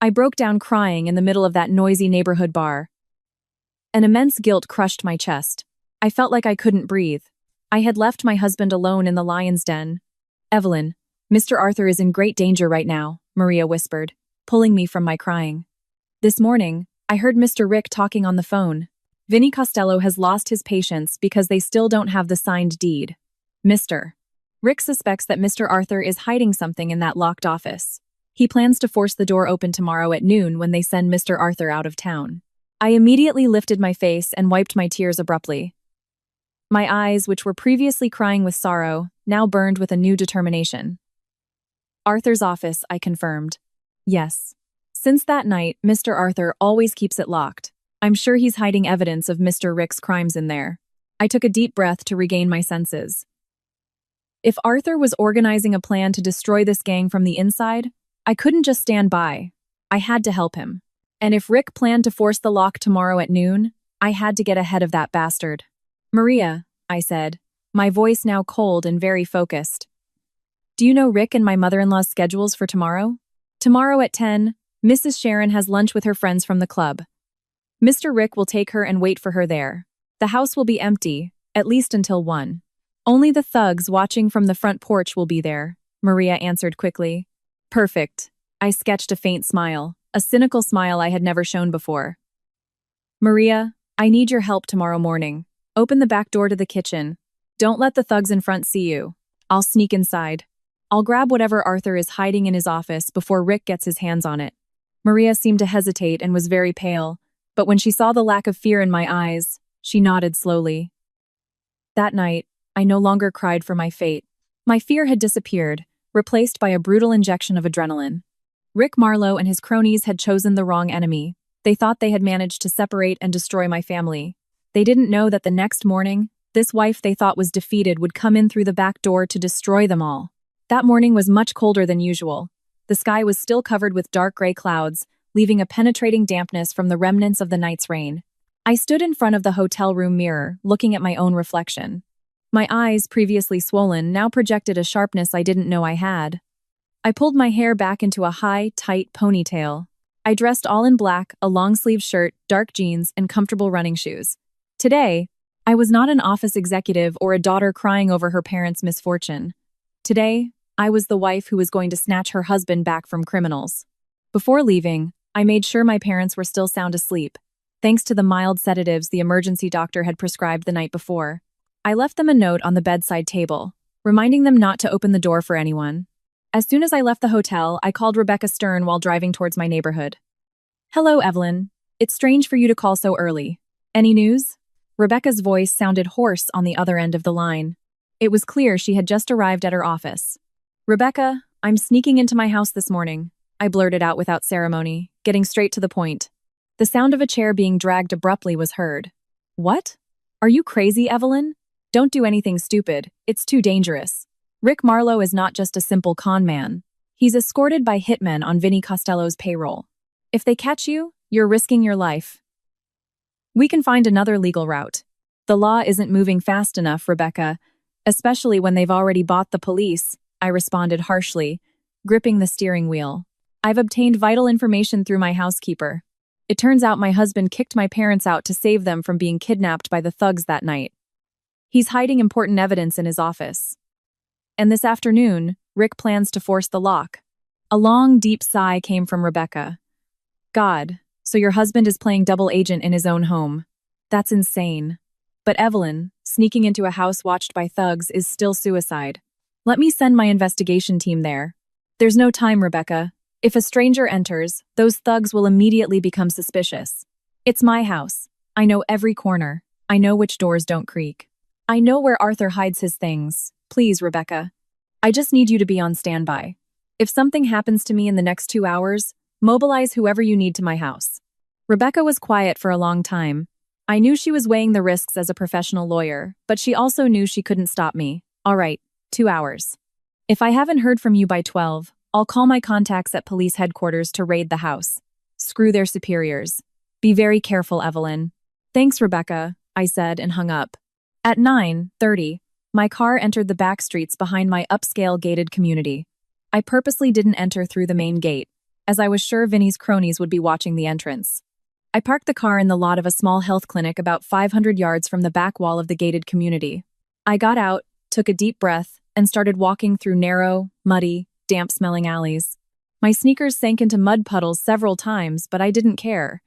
I broke down crying in the middle of that noisy neighborhood bar. An immense guilt crushed my chest. I felt like I couldn't breathe. I had left my husband alone in the lion's den. "Evelyn, Mr. Arthur is in great danger right now," Maria whispered, pulling me from my crying. "This morning, I heard Mr. Rick talking on the phone. Vinny Costello has lost his patience because they still don't have the signed deed. Mr. Rick suspects that Mr. Arthur is hiding something in that locked office. He plans to force the door open tomorrow at noon when they send Mr. Arthur out of town." I immediately lifted my face and wiped my tears abruptly. My eyes, which were previously crying with sorrow, now burned with a new determination. "Arthur's office," I confirmed. "Yes. Since that night, Mr. Arthur always keeps it locked. I'm sure he's hiding evidence of Mr. Rick's crimes in there." I took a deep breath to regain my senses. If Arthur was organizing a plan to destroy this gang from the inside, I couldn't just stand by. I had to help him. And if Rick planned to force the lock tomorrow at noon, I had to get ahead of that bastard. "Maria," I said, my voice now cold and very focused. "Do you know Rick and my mother-in-law's schedules for tomorrow? Tomorrow at 10, Mrs. Sharon has lunch with her friends from the club. Mr. Rick will take her and wait for her there. The house will be empty, at least until 1. Only the thugs watching from the front porch will be there," Maria answered quickly. "Perfect." I sketched a faint smile, a cynical smile I had never shown before. "Maria, I need your help tomorrow morning. Open the back door to the kitchen. Don't let the thugs in front see you. I'll sneak inside. I'll grab whatever Arthur is hiding in his office before Rick gets his hands on it." Maria seemed to hesitate and was very pale, but when she saw the lack of fear in my eyes, she nodded slowly. That night, I no longer cried for my fate. My fear had disappeared, replaced by a brutal injection of adrenaline. Rick Marlowe and his cronies had chosen the wrong enemy. They thought they had managed to separate and destroy my family. They didn't know that the next morning, this wife they thought was defeated would come in through the back door to destroy them all. That morning was much colder than usual. The sky was still covered with dark gray clouds, leaving a penetrating dampness from the remnants of the night's rain. I stood in front of the hotel room mirror, looking at my own reflection. My eyes, previously swollen, now projected a sharpness I didn't know I had. I pulled my hair back into a high, tight ponytail. I dressed all in black, a long-sleeved shirt, dark jeans, and comfortable running shoes. Today, I was not an office executive or a daughter crying over her parents' misfortune. Today, I was the wife who was going to snatch her husband back from criminals. Before leaving, I made sure my parents were still sound asleep, thanks to the mild sedatives the emergency doctor had prescribed the night before. I left them a note on the bedside table, reminding them not to open the door for anyone. As soon as I left the hotel, I called Rebecca Stern while driving towards my neighborhood. "Hello, Evelyn. It's strange for you to call so early. Any news?" Rebecca's voice sounded hoarse on the other end of the line. It was clear she had just arrived at her office. "Rebecca, I'm sneaking into my house this morning," I blurted out without ceremony, getting straight to the point. The sound of a chair being dragged abruptly was heard. "What? Are you crazy, Evelyn? Don't do anything stupid. It's too dangerous. Rick Marlowe is not just a simple con man. He's escorted by hitmen on Vinny Costello's payroll. If they catch you, you're risking your life. We can find another legal route. The law isn't moving fast enough, Rebecca, especially when they've already bought the police," I responded harshly, gripping the steering wheel. "I've obtained vital information through my housekeeper. It turns out my husband kicked my parents out to save them from being kidnapped by the thugs that night. He's hiding important evidence in his office. And this afternoon, Rick plans to force the lock." A long, deep sigh came from Rebecca. "God, so your husband is playing double agent in his own home. That's insane. But Evelyn, sneaking into a house watched by thugs is still suicide. Let me send my investigation team there." "There's no time, Rebecca. If a stranger enters, those thugs will immediately become suspicious. It's my house. I know every corner. I know which doors don't creak. I know where Arthur hides his things. Please, Rebecca. I just need you to be on standby. If something happens to me in the next 2 hours, mobilize whoever you need to my house. Rebecca was quiet for a long time. I knew she was weighing the risks as a professional lawyer, but she also knew she couldn't stop me. All right, 2 hours. If I haven't heard from you by 12, I'll call my contacts at police headquarters to raid the house. Screw their superiors. Be very careful, Evelyn. Thanks, Rebecca, I said and hung up. At 9:30, my car entered the back streets behind my upscale gated community. I purposely didn't enter through the main gate, as I was sure Vinny's cronies would be watching the entrance. I parked the car in the lot of a small health clinic about 500 yards from the back wall of the gated community. I got out, took a deep breath, and started walking through narrow, muddy, damp-smelling alleys. My sneakers sank into mud puddles several times, but I didn't care.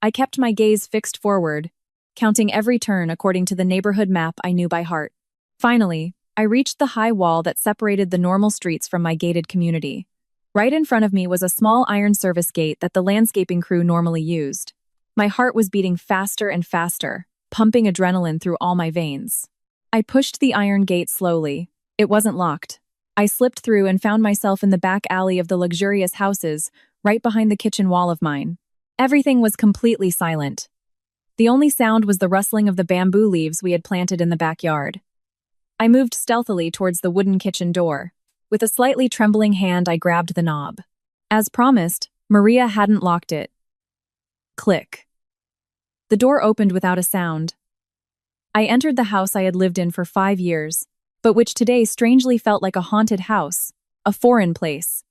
I kept my gaze fixed forward, counting every turn according to the neighborhood map I knew by heart. Finally, I reached the high wall that separated the normal streets from my gated community. Right in front of me was a small iron service gate that the landscaping crew normally used. My heart was beating faster and faster, pumping adrenaline through all my veins. I pushed the iron gate slowly. It wasn't locked. I slipped through and found myself in the back alley of the luxurious houses, right behind the kitchen wall of mine. Everything was completely silent. The only sound was the rustling of the bamboo leaves we had planted in the backyard. I moved stealthily towards the wooden kitchen door. With a slightly trembling hand, I grabbed the knob. As promised, Maria hadn't locked it. Click. The door opened without a sound. I entered the house I had lived in for 5 years, but which today strangely felt like a haunted house, a foreign place.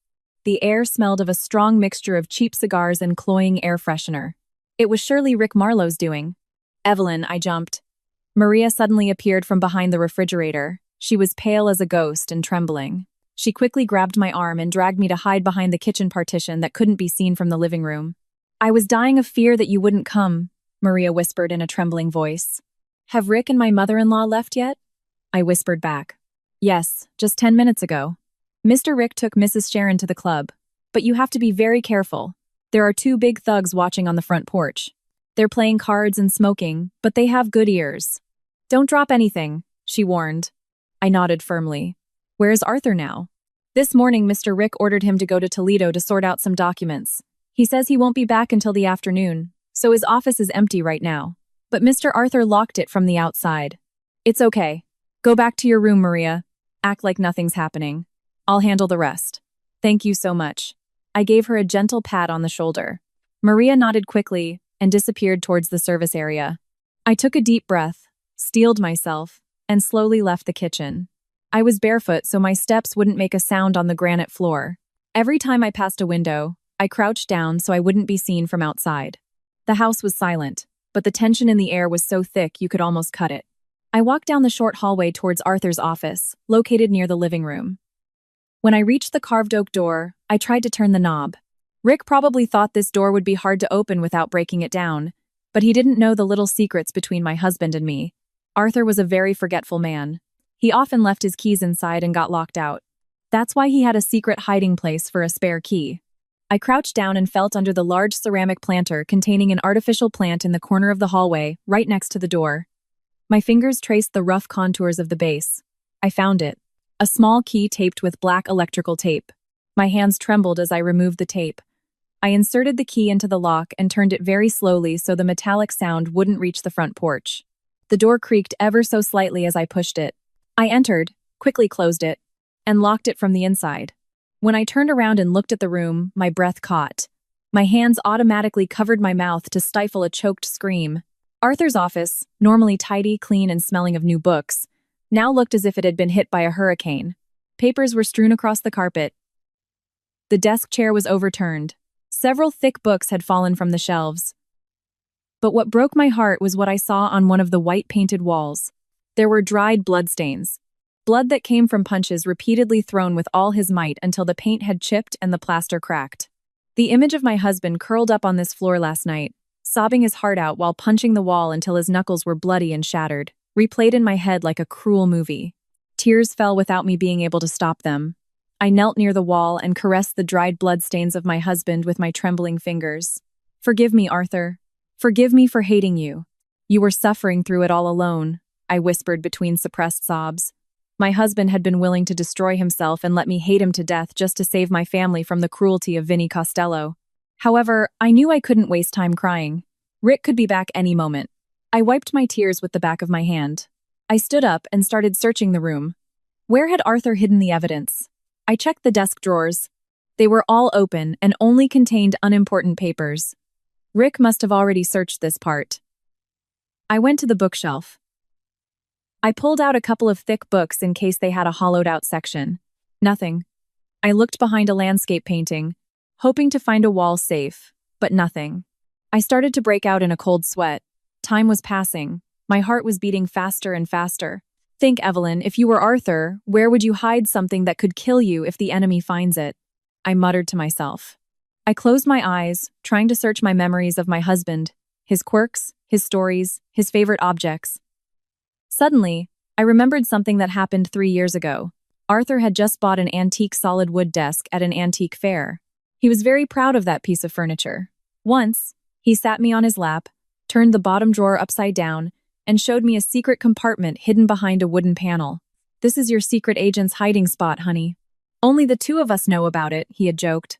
The air smelled of a strong mixture of cheap cigars and cloying air freshener. It was surely Rick Marlowe's doing. Evelyn, I jumped. Maria suddenly appeared from behind the refrigerator. She was pale as a ghost and trembling. She quickly grabbed my arm and dragged me to hide behind the kitchen partition that couldn't be seen from the living room. I was dying of fear that you wouldn't come, Maria whispered in a trembling voice. Have Rick and my mother-in-law left yet? I whispered back. Yes, just 10 minutes ago. Mr. Rick took Mrs. Sharon to the club. But you have to be very careful. There are 2 big thugs watching on the front porch. They're playing cards and smoking, but they have good ears. Don't drop anything, she warned. I nodded firmly. Where's Arthur now? This morning, Mr. Rick ordered him to go to Toledo to sort out some documents. He says he won't be back until the afternoon, so his office is empty right now. But Mr. Arthur locked it from the outside. It's okay. Go back to your room, Maria. Act like nothing's happening. I'll handle the rest. Thank you so much. I gave her a gentle pat on the shoulder. Maria nodded quickly and disappeared towards the service area. I took a deep breath, steeled myself, and slowly left the kitchen. I was barefoot, so my steps wouldn't make a sound on the granite floor. Every time I passed a window, I crouched down so I wouldn't be seen from outside. The house was silent, but the tension in the air was so thick you could almost cut it. I walked down the short hallway towards Arthur's office, located near the living room. When I reached the carved oak door, I tried to turn the knob. Rick probably thought this door would be hard to open without breaking it down, but he didn't know the little secrets between my husband and me. Arthur was a very forgetful man. He often left his keys inside and got locked out. That's why he had a secret hiding place for a spare key. I crouched down and felt under the large ceramic planter containing an artificial plant in the corner of the hallway, right next to the door. My fingers traced the rough contours of the base. I found it. A small key taped with black electrical tape. My hands trembled as I removed the tape. I inserted the key into the lock and turned it very slowly so the metallic sound wouldn't reach the front porch. The door creaked ever so slightly as I pushed it. I entered, quickly closed it, and locked it from the inside. When I turned around and looked at the room, my breath caught. My hands automatically covered my mouth to stifle a choked scream. Arthur's office, normally tidy, clean, and smelling of new books, now looked as if it had been hit by a hurricane. Papers were strewn across the carpet. The desk chair was overturned. Several thick books had fallen from the shelves. But what broke my heart was what I saw on one of the white-painted walls. There were dried bloodstains. Blood that came from punches repeatedly thrown with all his might until the paint had chipped and the plaster cracked. The image of my husband curled up on this floor last night, sobbing his heart out while punching the wall until his knuckles were bloody and shattered, replayed in my head like a cruel movie. Tears fell without me being able to stop them. I knelt near the wall and caressed the dried bloodstains of my husband with my trembling fingers. Forgive me, Arthur. Forgive me for hating you. You were suffering through it all alone, I whispered between suppressed sobs. My husband had been willing to destroy himself and let me hate him to death just to save my family from the cruelty of Vinnie Costello. However, I knew I couldn't waste time crying. Rick could be back any moment. I wiped my tears with the back of my hand. I stood up and started searching the room. Where had Arthur hidden the evidence? I checked the desk drawers. They were all open and only contained unimportant papers. Rick must have already searched this part. I went to the bookshelf. I pulled out a couple of thick books in case they had a hollowed-out section. Nothing. I looked behind a landscape painting, hoping to find a wall safe, but nothing. I started to break out in a cold sweat. Time was passing. My heart was beating faster and faster. Think, Evelyn, if you were Arthur, where would you hide something that could kill you if the enemy finds it? I muttered to myself. I closed my eyes, trying to search my memories of my husband, his quirks, his stories, his favorite objects. Suddenly, I remembered something that happened 3 years ago. Arthur had just bought an antique solid wood desk at an antique fair. He was very proud of that piece of furniture. Once, he sat me on his lap, turned the bottom drawer upside down, and showed me a secret compartment hidden behind a wooden panel. "This is your secret agent's hiding spot, honey. Only the two of us know about it," he had joked.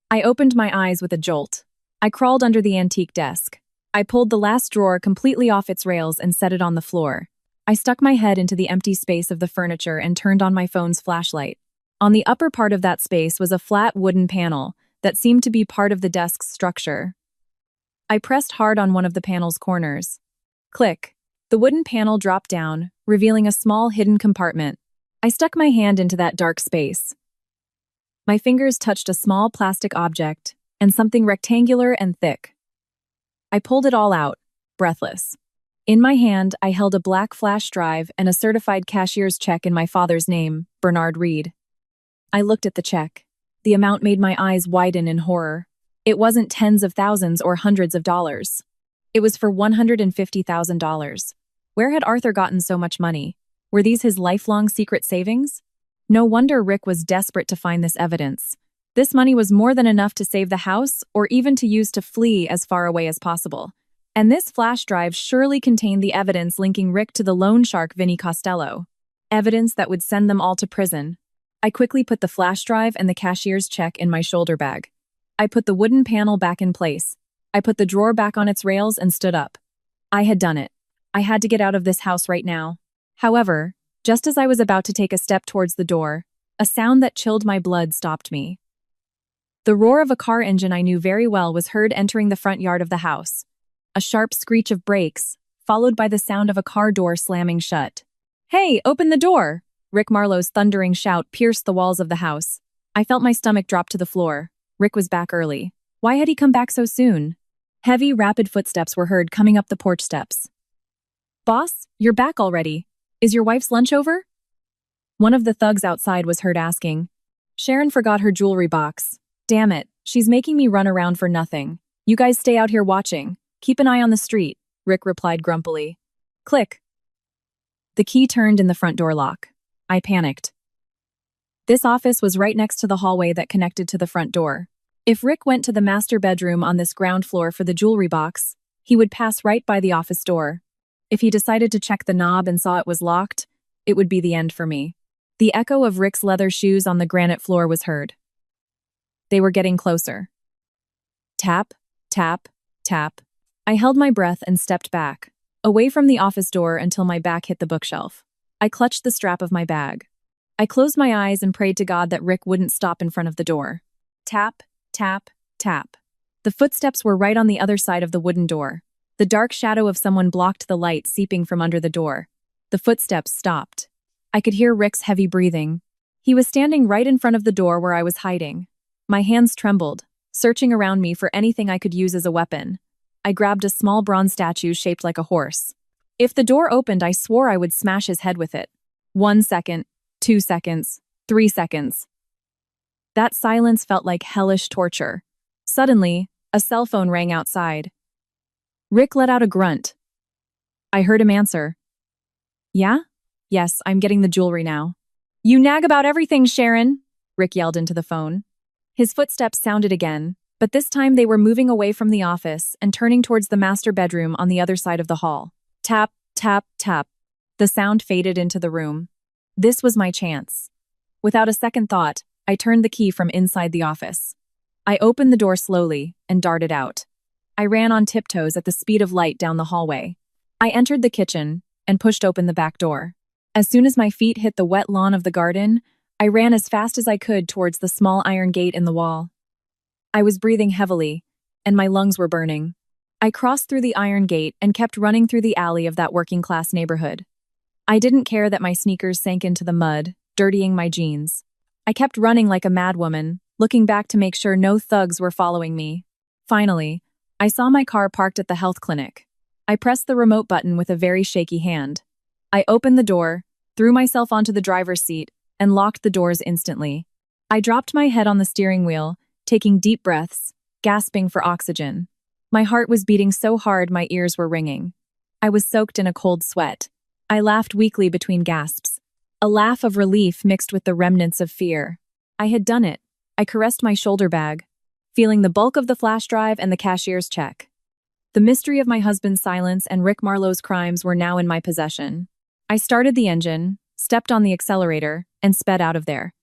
I opened my eyes with a jolt. I crawled under the antique desk. I pulled the last drawer completely off its rails and set it on the floor. I stuck my head into the empty space of the furniture and turned on my phone's flashlight. On the upper part of that space was a flat wooden panel that seemed to be part of the desk's structure. I pressed hard on one of the panel's corners. Click. The wooden panel dropped down, revealing a small hidden compartment. I stuck my hand into that dark space. My fingers touched a small plastic object and something rectangular and thick. I pulled it all out, breathless. In my hand, I held a black flash drive and a certified cashier's check in my father's name, Bernard Reed. I looked at the check. The amount made my eyes widen in horror. It wasn't tens of thousands or hundreds of dollars. It was for $150,000. Where had Arthur gotten so much money? Were these his lifelong secret savings? No wonder Rick was desperate to find this evidence. This money was more than enough to save the house or even to use to flee as far away as possible. And this flash drive surely contained the evidence linking Rick to the loan shark Vinnie Costello. Evidence that would send them all to prison. I quickly put the flash drive and the cashier's check in my shoulder bag. I put the wooden panel back in place. I put the drawer back on its rails and stood up. I had done it. I had to get out of this house right now. However, just as I was about to take a step towards the door, a sound that chilled my blood stopped me. The roar of a car engine I knew very well was heard entering the front yard of the house. A sharp screech of brakes, followed by the sound of a car door slamming shut. "Hey, open the door!" Rick Marlowe's thundering shout pierced the walls of the house. I felt my stomach drop to the floor. Rick was back early. Why had he come back so soon? Heavy, rapid footsteps were heard coming up the porch steps. "Boss, you're back already. Is your wife's lunch over?" One of the thugs outside was heard asking. "Sharon forgot her jewelry box. Damn it, she's making me run around for nothing. You guys stay out here watching. Keep an eye on the street," Rick replied grumpily. Click. The key turned in the front door lock. I panicked. This office was right next to the hallway that connected to the front door. If Rick went to the master bedroom on this ground floor for the jewelry box, he would pass right by the office door. If he decided to check the knob and saw it was locked, it would be the end for me. The echo of Rick's leather shoes on the granite floor was heard. They were getting closer. Tap, tap, tap. I held my breath and stepped back, away from the office door until my back hit the bookshelf. I clutched the strap of my bag. I closed my eyes and prayed to God that Rick wouldn't stop in front of the door. Tap, tap, tap. The footsteps were right on the other side of the wooden door. The dark shadow of someone blocked the light seeping from under the door. The footsteps stopped. I could hear Rick's heavy breathing. He was standing right in front of the door where I was hiding. My hands trembled, searching around me for anything I could use as a weapon. I grabbed a small bronze statue shaped like a horse. If the door opened, I swore I would smash his head with it. 1 second, 2 seconds, 3 seconds. That silence felt like hellish torture. Suddenly, a cell phone rang outside. Rick let out a grunt. I heard him answer. "Yeah? Yes, I'm getting the jewelry now." "You nag about everything, Sharon," Rick yelled into the phone. His footsteps sounded again, but But this time they were moving away from the office and turning towards the master bedroom on the other side of the hall. Tap, tap, tap. The sound faded into the room. This was my chance. Without a second thought, I turned the key from inside the office. I opened the door slowly and darted out. I ran on tiptoes at the speed of light down the hallway. I entered the kitchen and pushed open the back door. As soon as my feet hit the wet lawn of the garden, I ran as fast as I could towards the small iron gate in the wall. I was breathing heavily, and my lungs were burning. I crossed through the iron gate and kept running through the alley of that working-class neighborhood. I didn't care that my sneakers sank into the mud, dirtying my jeans. I kept running like a madwoman, looking back to make sure no thugs were following me. Finally, I saw my car parked at the health clinic. I pressed the remote button with a very shaky hand. I opened the door, threw myself onto the driver's seat, and locked the doors instantly. I dropped my head on the steering wheel, taking deep breaths, gasping for oxygen. My heart was beating so hard my ears were ringing. I was soaked in a cold sweat. I laughed weakly between gasps, a laugh of relief mixed with the remnants of fear. I had done it. I caressed my shoulder bag, feeling the bulk of the flash drive and the cashier's check. The mystery of my husband's silence and Rick Marlowe's crimes were now in my possession. I started the engine, stepped on the accelerator, and sped out of there.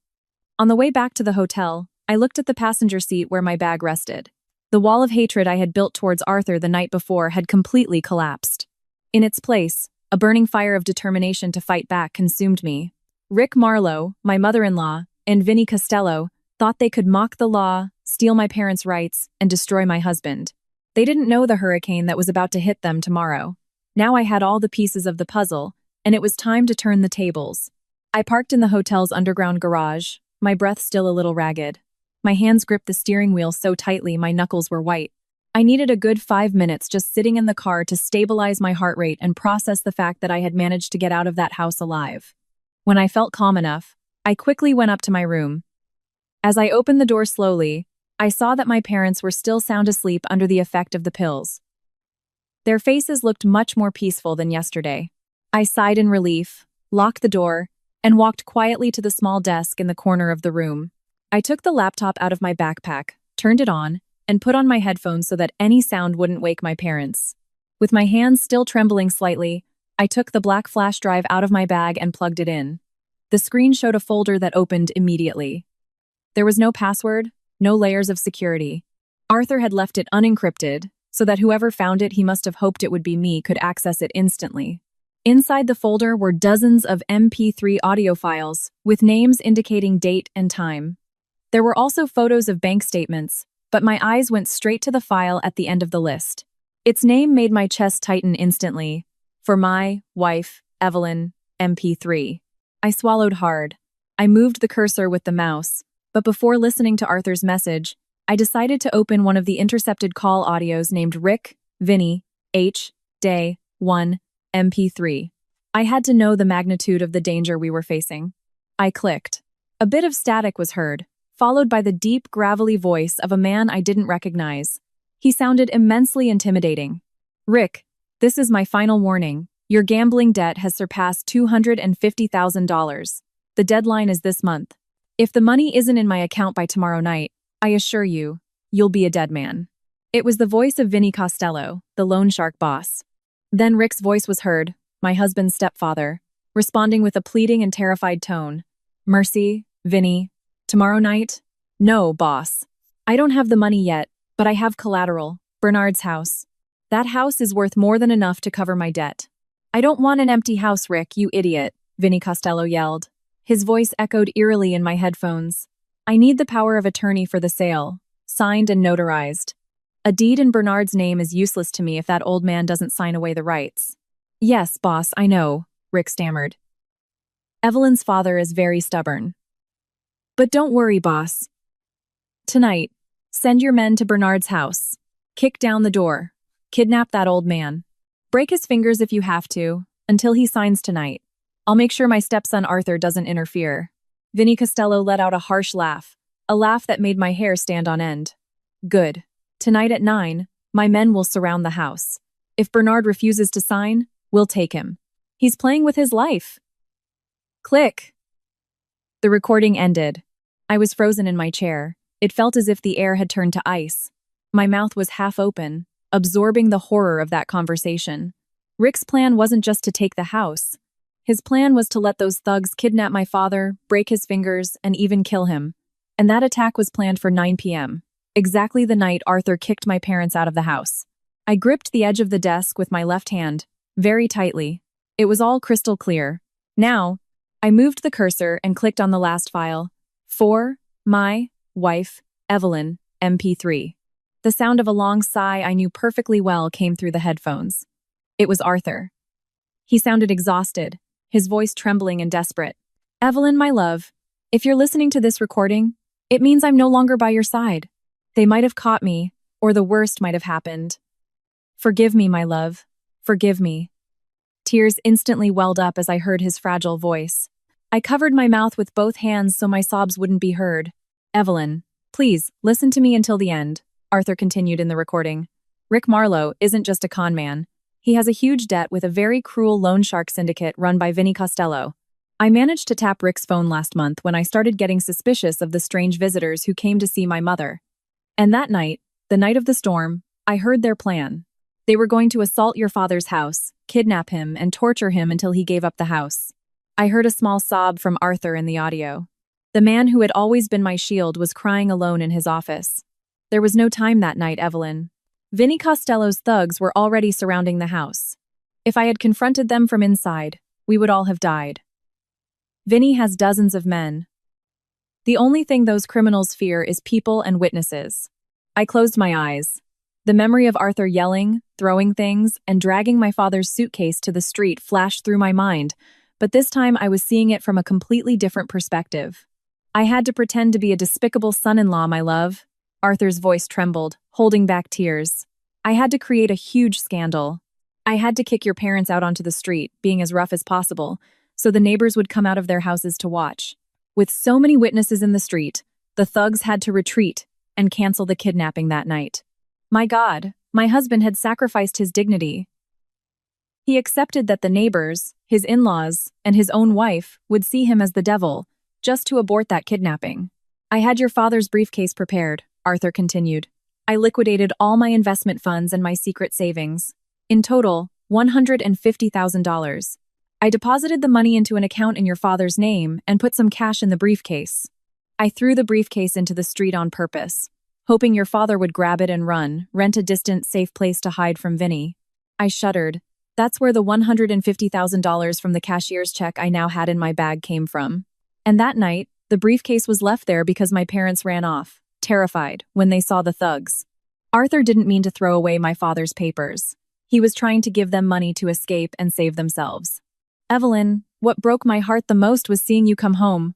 On the way back to the hotel, I looked at the passenger seat where my bag rested. The wall of hatred I had built towards Arthur the night before had completely collapsed. In its place, a burning fire of determination to fight back consumed me. Rick Marlowe, my mother-in-law, and Vinnie Costello thought they could mock the law, steal my parents' rights, and destroy my husband. They didn't know the hurricane that was about to hit them tomorrow. Now I had all the pieces of the puzzle, and it was time to turn the tables. I parked in the hotel's underground garage, my breath still a little ragged. My hands gripped the steering wheel so tightly my knuckles were white. I needed a good 5 minutes just sitting in the car to stabilize my heart rate and process the fact that I had managed to get out of that house alive. When I felt calm enough, I quickly went up to my room. As I opened the door slowly, I saw that my parents were still sound asleep under the effect of the pills. Their faces looked much more peaceful than yesterday. I sighed in relief, locked the door, and walked quietly to the small desk in the corner of the room. I took the laptop out of my backpack, turned it on, and put on my headphones so that any sound wouldn't wake my parents. With my hands still trembling slightly, I took the black flash drive out of my bag and plugged it in. The screen showed a folder that opened immediately. There was no password, no layers of security. Arthur had left it unencrypted, so that whoever found it he must have hoped it would be me could access it instantly. Inside the folder were dozens of MP3 audio files, with names indicating date and time. There were also photos of bank statements, but my eyes went straight to the file at the end of the list. Its name made my chest tighten instantly. For my wife, Evelyn, MP3. I swallowed hard. I moved the cursor with the mouse, but before listening to Arthur's message, I decided to open one of the intercepted call audios named Rick, Vinnie, H, Day, 1, MP3. I had to know the magnitude of the danger we were facing. I clicked. A bit of static was heard, followed by the deep, gravelly voice of a man I didn't recognize. He sounded immensely intimidating. Rick, this is my final warning. Your gambling debt has surpassed $250,000. The deadline is this month. If the money isn't in my account by tomorrow night, I assure you, you'll be a dead man. It was the voice of Vinnie Costello, the loan shark boss. Then Rick's voice was heard, my husband's stepfather, responding with a pleading and terrified tone. Mercy, Vinnie. Tomorrow night? No, boss. I don't have the money yet, but I have collateral, Bernard's house. That house is worth more than enough to cover my debt. I don't want an empty house, Rick, you idiot, Vinnie Costello yelled. His voice echoed eerily in my headphones. I need the power of attorney for the sale, signed and notarized. A deed in Bernard's name is useless to me if that old man doesn't sign away the rights. Yes, boss, I know, Rick stammered. Evelyn's father is very stubborn. But don't worry, boss. Tonight, send your men to Bernard's house. Kick down the door. Kidnap that old man. Break his fingers if you have to, until he signs tonight. I'll make sure my stepson Arthur doesn't interfere. Vinnie Costello let out a harsh laugh, a laugh that made my hair stand on end. Good. Tonight at 9, my men will surround the house. If Bernard refuses to sign, we'll take him. He's playing with his life. Click. The recording ended. I was frozen in my chair, It felt as if the air had turned to ice. My mouth was half open, absorbing the horror of that conversation. Rick's plan wasn't just to take the house. His plan was to let those thugs kidnap my father, break his fingers, and even kill him. And that attack was planned for 9 p.m., exactly the night Arthur kicked my parents out of the house. I gripped the edge of the desk with my left hand, very tightly. It was all crystal clear. Now, I moved the cursor and clicked on the last file. For my wife, Evelyn, MP3. The sound of a long sigh I knew perfectly well came through the headphones. It was Arthur. He sounded exhausted, his voice trembling and desperate. Evelyn, my love, if you're listening to this recording, it means I'm no longer by your side. They might have caught me, or the worst might have happened. Forgive me, my love. Forgive me. Tears instantly welled up as I heard his fragile voice. I covered my mouth with both hands so my sobs wouldn't be heard. Evelyn, please, listen to me until the end, Arthur continued in the recording. Rick Marlowe isn't just a con man. He has a huge debt with a very cruel loan shark syndicate run by Vinny Costello. I managed to tap Rick's phone last month when I started getting suspicious of the strange visitors who came to see my mother. And that night, the night of the storm, I heard their plan. They were going to assault your father's house, kidnap him, and torture him until he gave up the house. I heard a small sob from Arthur in the audio. The man who had always been my shield was crying alone in his office. There was no time that night, Evelyn. Vinny Costello's thugs were already surrounding the house. If I had confronted them from inside, we would all have died. Vinny has dozens of men. The only thing those criminals fear is people and witnesses. I closed my eyes. The memory of Arthur yelling, throwing things, and dragging my father's suitcase to the street flashed through my mind, but this time I was seeing it from a completely different perspective. I had to pretend to be a despicable son-in-law, my love. Arthur's voice trembled, holding back tears. I had to create a huge scandal. I had to kick your parents out onto the street, being as rough as possible, so the neighbors would come out of their houses to watch. With so many witnesses in the street, the thugs had to retreat and cancel the kidnapping that night. My God, my husband had sacrificed his dignity. He accepted that the neighbors, his in-laws, and his own wife would see him as the devil, just to abort that kidnapping. I had your father's briefcase prepared, Arthur continued. I liquidated all my investment funds and my secret savings. In total, $150,000. I deposited the money into an account in your father's name and put some cash in the briefcase. I threw the briefcase into the street on purpose, hoping your father would grab it and run, rent a distant, safe place to hide from Vinny. I shuddered. That's where the $150,000 from the cashier's check I now had in my bag came from. And that night, the briefcase was left there because my parents ran off, terrified, when they saw the thugs. Arthur didn't mean to throw away my father's papers. He was trying to give them money to escape and save themselves. Evelyn, what broke my heart the most was seeing you come home.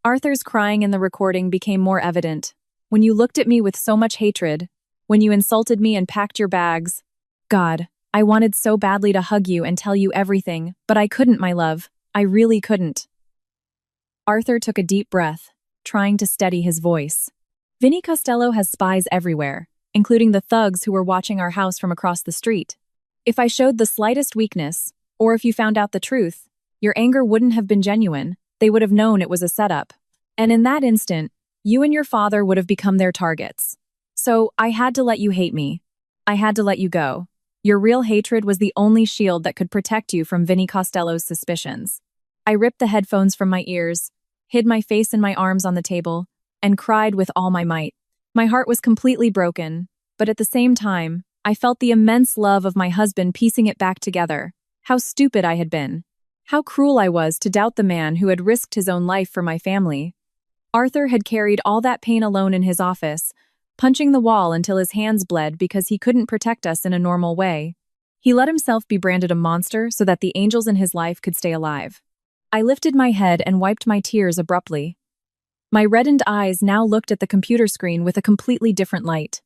Arthur's crying in the recording became more evident. When you looked at me with so much hatred, when you insulted me and packed your bags. God, I wanted so badly to hug you and tell you everything, but I couldn't, my love. I really couldn't. Arthur took a deep breath, trying to steady his voice. Vinny Costello has spies everywhere, including the thugs who were watching our house from across the street. If I showed the slightest weakness, or if you found out the truth, your anger wouldn't have been genuine. They would have known it was a setup. And in that instant, you and your father would have become their targets. So I had to let you hate me. I had to let you go. Your real hatred was the only shield that could protect you from Vinny Costello's suspicions. I ripped the headphones from my ears, hid my face in my arms on the table, and cried with all my might. My heart was completely broken, but at the same time, I felt the immense love of my husband piecing it back together. How stupid I had been. How cruel I was to doubt the man who had risked his own life for my family. Arthur had carried all that pain alone in his office, punching the wall until his hands bled because he couldn't protect us in a normal way. He let himself be branded a monster so that the angels in his life could stay alive. I lifted my head and wiped my tears abruptly. My reddened eyes now looked at the computer screen with a completely different light.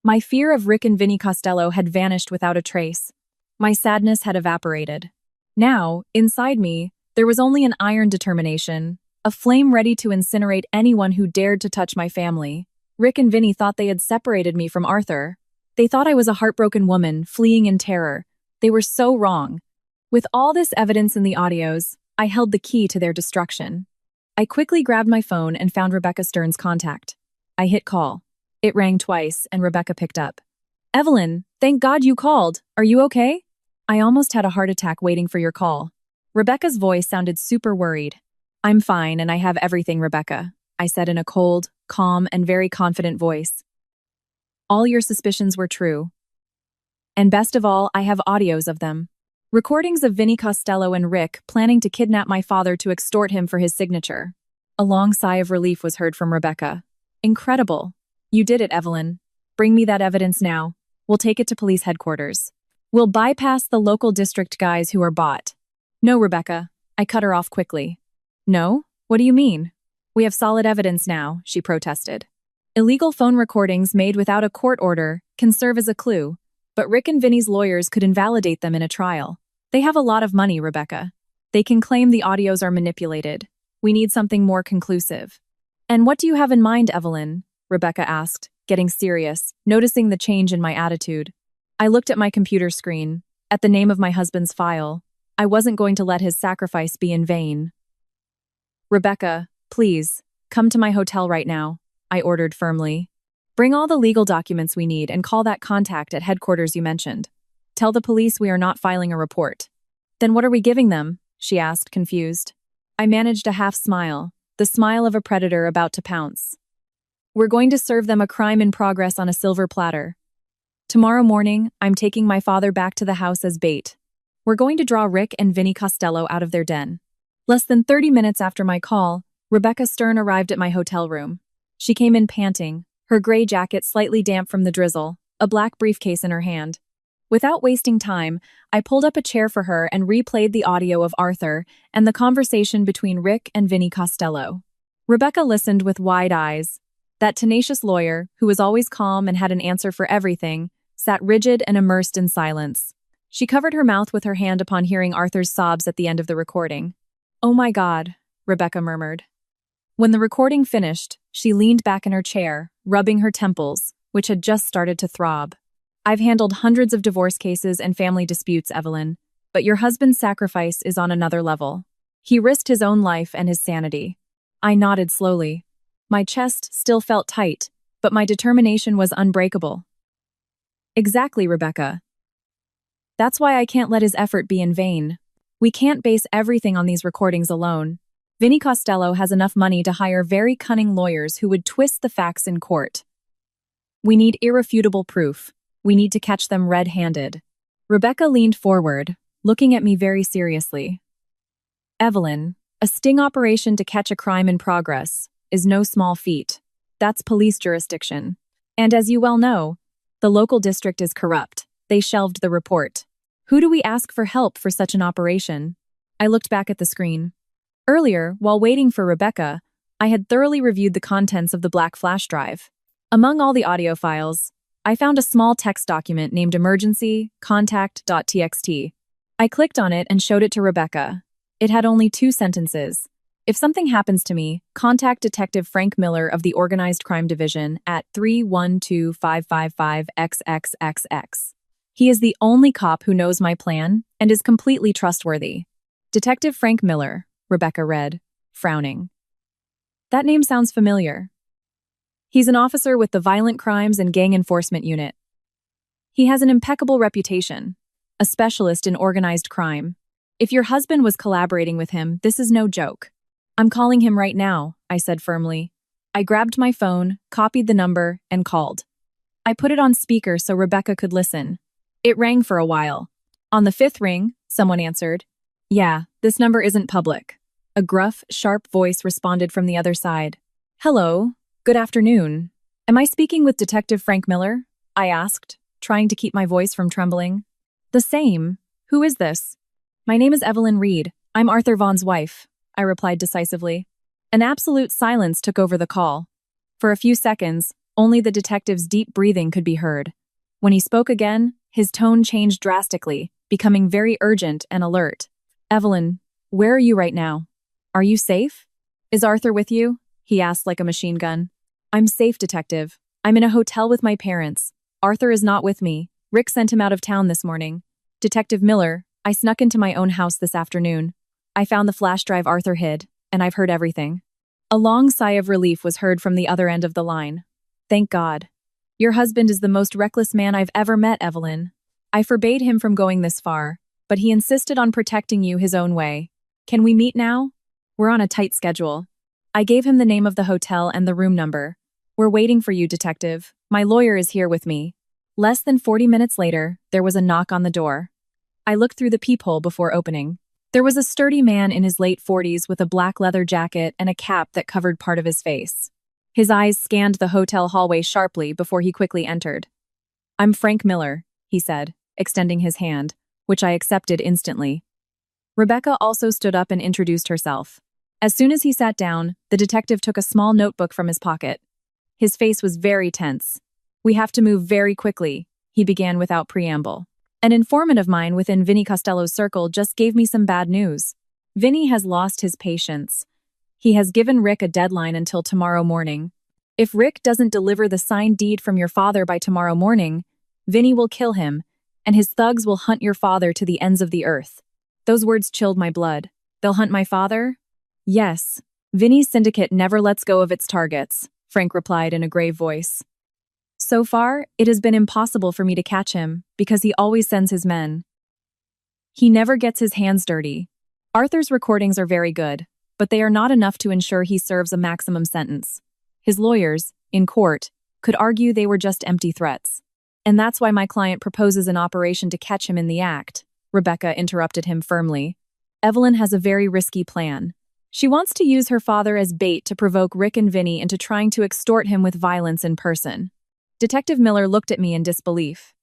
My fear of Rick and Vinny Costello had vanished without a trace. My sadness had evaporated. Now, inside me, there was only an iron determination, a flame ready to incinerate anyone who dared to touch my family. Rick and Vinny thought they had separated me from Arthur. They thought I was a heartbroken woman, fleeing in terror. They were so wrong. With all this evidence in the audios, I held the key to their destruction. I quickly grabbed my phone and found Rebecca Stern's contact. I hit call. It rang twice, and Rebecca picked up. Evelyn, thank God you called. Are you okay? I almost had a heart attack waiting for your call. Rebecca's voice sounded super worried. I'm fine, and I have everything, Rebecca, I said in a cold, calm, and very confident voice. All your suspicions were true. And best of all, I have audios of them. Recordings of Vinny Costello and Rick planning to kidnap my father to extort him for his signature. A long sigh of relief was heard from Rebecca. Incredible. You did it, Evelyn. Bring me that evidence now. We'll take it to police headquarters. We'll bypass the local district guys who are bought. No, Rebecca. I cut her off quickly. No? What do you mean? We have solid evidence now, she protested. Illegal phone recordings made without a court order can serve as a clue, but Rick and Vinny's lawyers could invalidate them in a trial. They have a lot of money, Rebecca. They can claim the audios are manipulated. We need something more conclusive. And what do you have in mind, Evelyn? Rebecca asked, getting serious, noticing the change in my attitude. I looked at my computer screen, at the name of my husband's file. I wasn't going to let his sacrifice be in vain. Rebecca, please, come to my hotel right now, I ordered firmly. Bring all the legal documents we need and call that contact at headquarters you mentioned. Tell the police we are not filing a report. Then what are we giving them? She asked, confused. I managed a half smile, the smile of a predator about to pounce. We're going to serve them a crime in progress on a silver platter. Tomorrow morning, I'm taking my father back to the house as bait. We're going to draw Rick and Vinny Costello out of their den. Less than 30 minutes after my call, Rebecca Stern arrived at my hotel room. She came in panting, her gray jacket slightly damp from the drizzle, a black briefcase in her hand. Without wasting time, I pulled up a chair for her and replayed the audio of Arthur and the conversation between Rick and Vinny Costello. Rebecca listened with wide eyes. That tenacious lawyer, who was always calm and had an answer for everything, sat rigid and immersed in silence. She covered her mouth with her hand upon hearing Arthur's sobs at the end of the recording. "Oh my God," Rebecca murmured. When the recording finished, she leaned back in her chair, rubbing her temples, which had just started to throb. I've handled hundreds of divorce cases and family disputes, Evelyn, but your husband's sacrifice is on another level. He risked his own life and his sanity. I nodded slowly. My chest still felt tight, but my determination was unbreakable. Exactly, Rebecca. That's why I can't let his effort be in vain. We can't base everything on these recordings alone. Vinny Costello has enough money to hire very cunning lawyers who would twist the facts in court. We need irrefutable proof. We need to catch them red-handed. Rebecca leaned forward, looking at me very seriously. Evelyn, a sting operation to catch a crime in progress is no small feat. That's police jurisdiction. And as you well know, the local district is corrupt. They shelved the report. Who do we ask for help for such an operation? I looked back at the screen. Earlier, while waiting for Rebecca, I had thoroughly reviewed the contents of the black flash drive. Among all the audio files, I found a small text document named emergency contact.txt. I clicked on it and showed it to Rebecca. It had only 2 sentences. If something happens to me, contact Detective Frank Miller of the Organized Crime Division at 312-555-XXXX. He is the only cop who knows my plan and is completely trustworthy. Detective Frank Miller, Rebecca read, frowning. That name sounds familiar. He's an officer with the Violent Crimes and Gang Enforcement Unit. He has an impeccable reputation, a specialist in organized crime. If your husband was collaborating with him, this is no joke. I'm calling him right now, I said firmly. I grabbed my phone, copied the number, and called. I put it on speaker so Rebecca could listen. It rang for a while. On the 5th ring, someone answered. Yeah, this number isn't public. A gruff, sharp voice responded from the other side. Hello. Good afternoon. Am I speaking with Detective Frank Miller? I asked, trying to keep my voice from trembling. The same. Who is this? My name is Evelyn Reed. I'm Arthur Vaughn's wife, I replied decisively. An absolute silence took over the call. For a few seconds, only the detective's deep breathing could be heard. When he spoke again, his tone changed drastically, becoming very urgent and alert. Evelyn, where are you right now? Are you safe? Is Arthur with you? He asked like a machine gun. I'm safe, detective. I'm in a hotel with my parents. Arthur is not with me. Rick sent him out of town this morning. Detective Miller, I snuck into my own house this afternoon. I found the flash drive Arthur hid, and I've heard everything. A long sigh of relief was heard from the other end of the line. Thank God. Your husband is the most reckless man I've ever met, Evelyn. I forbade him from going this far, but he insisted on protecting you his own way. Can we meet now? We're on a tight schedule. I gave him the name of the hotel and the room number. We're waiting for you, detective. My lawyer is here with me. Less than 40 minutes later, there was a knock on the door. I looked through the peephole before opening. There was a sturdy man in his late 40s with a black leather jacket and a cap that covered part of his face. His eyes scanned the hotel hallway sharply before he quickly entered. I'm Frank Miller, he said, extending his hand, which I accepted instantly. Rebecca also stood up and introduced herself. As soon as he sat down, the detective took a small notebook from his pocket. His face was very tense. We have to move very quickly, he began without preamble. An informant of mine within Vinny Costello's circle just gave me some bad news. Vinny has lost his patience. He has given Rick a deadline until tomorrow morning. If Rick doesn't deliver the signed deed from your father by tomorrow morning, Vinny will kill him, and his thugs will hunt your father to the ends of the earth. Those words chilled my blood. They'll hunt my father? Yes. Vinny's syndicate never lets go of its targets, Frank replied in a grave voice. So far, it has been impossible for me to catch him, because he always sends his men. He never gets his hands dirty. Arthur's recordings are very good, but they are not enough to ensure he serves a maximum sentence. His lawyers, in court, could argue they were just empty threats. And that's why my client proposes an operation to catch him in the act, Rebecca interrupted him firmly. Evelyn has a very risky plan. She wants to use her father as bait to provoke Rick and Vinny into trying to extort him with violence in person. Detective Miller looked at me in disbelief.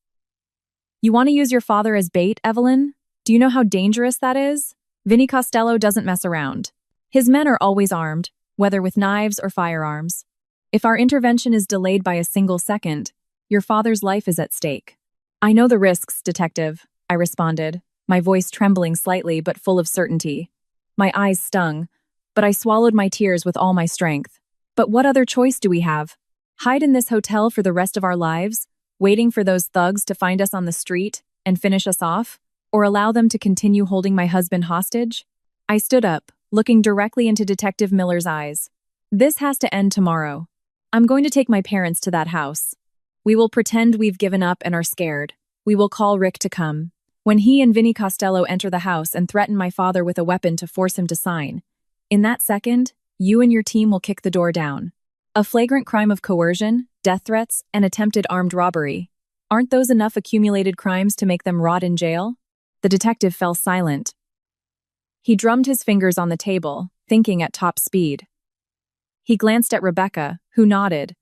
You want to use your father as bait, Evelyn? Do you know how dangerous that is? Vinny Costello doesn't mess around. His men are always armed, whether with knives or firearms. If our intervention is delayed by a single second, your father's life is at stake. I know the risks, detective, I responded, my voice trembling slightly but full of certainty. My eyes stung, but I swallowed my tears with all my strength. But what other choice do we have? Hide in this hotel for the rest of our lives, waiting for those thugs to find us on the street and finish us off? Or allow them to continue holding my husband hostage? I stood up, looking directly into Detective Miller's eyes. This has to end tomorrow. I'm going to take my parents to that house. We will pretend we've given up and are scared. We will call Rick to come. When he and Vinny Costello enter the house and threaten my father with a weapon to force him to sign, in that second, you and your team will kick the door down. A flagrant crime of coercion, death threats, and attempted armed robbery. Aren't those enough accumulated crimes to make them rot in jail? The detective fell silent. He drummed his fingers on the table, thinking at top speed. He glanced at Rebecca, who nodded,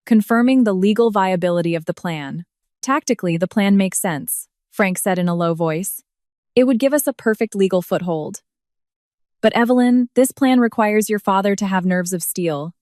confirming the legal viability of the plan. Tactically, the plan makes sense, Frank said in a low voice. It would give us a perfect legal foothold. But Evelyn, this plan requires your father to have nerves of steel.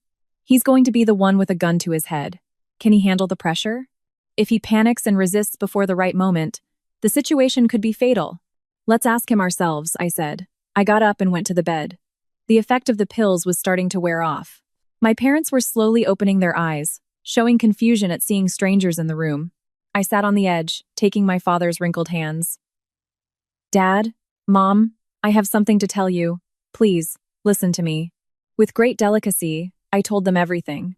He's going to be the one with a gun to his head. Can he handle the pressure? If he panics and resists before the right moment, the situation could be fatal. Let's ask him ourselves, I said. I got up and went to the bed. The effect of the pills was starting to wear off. My parents were slowly opening their eyes, showing confusion at seeing strangers in the room. I sat on the edge, taking my father's wrinkled hands. Dad, Mom, I have something to tell you. Please, listen to me. With great delicacy, I told them everything.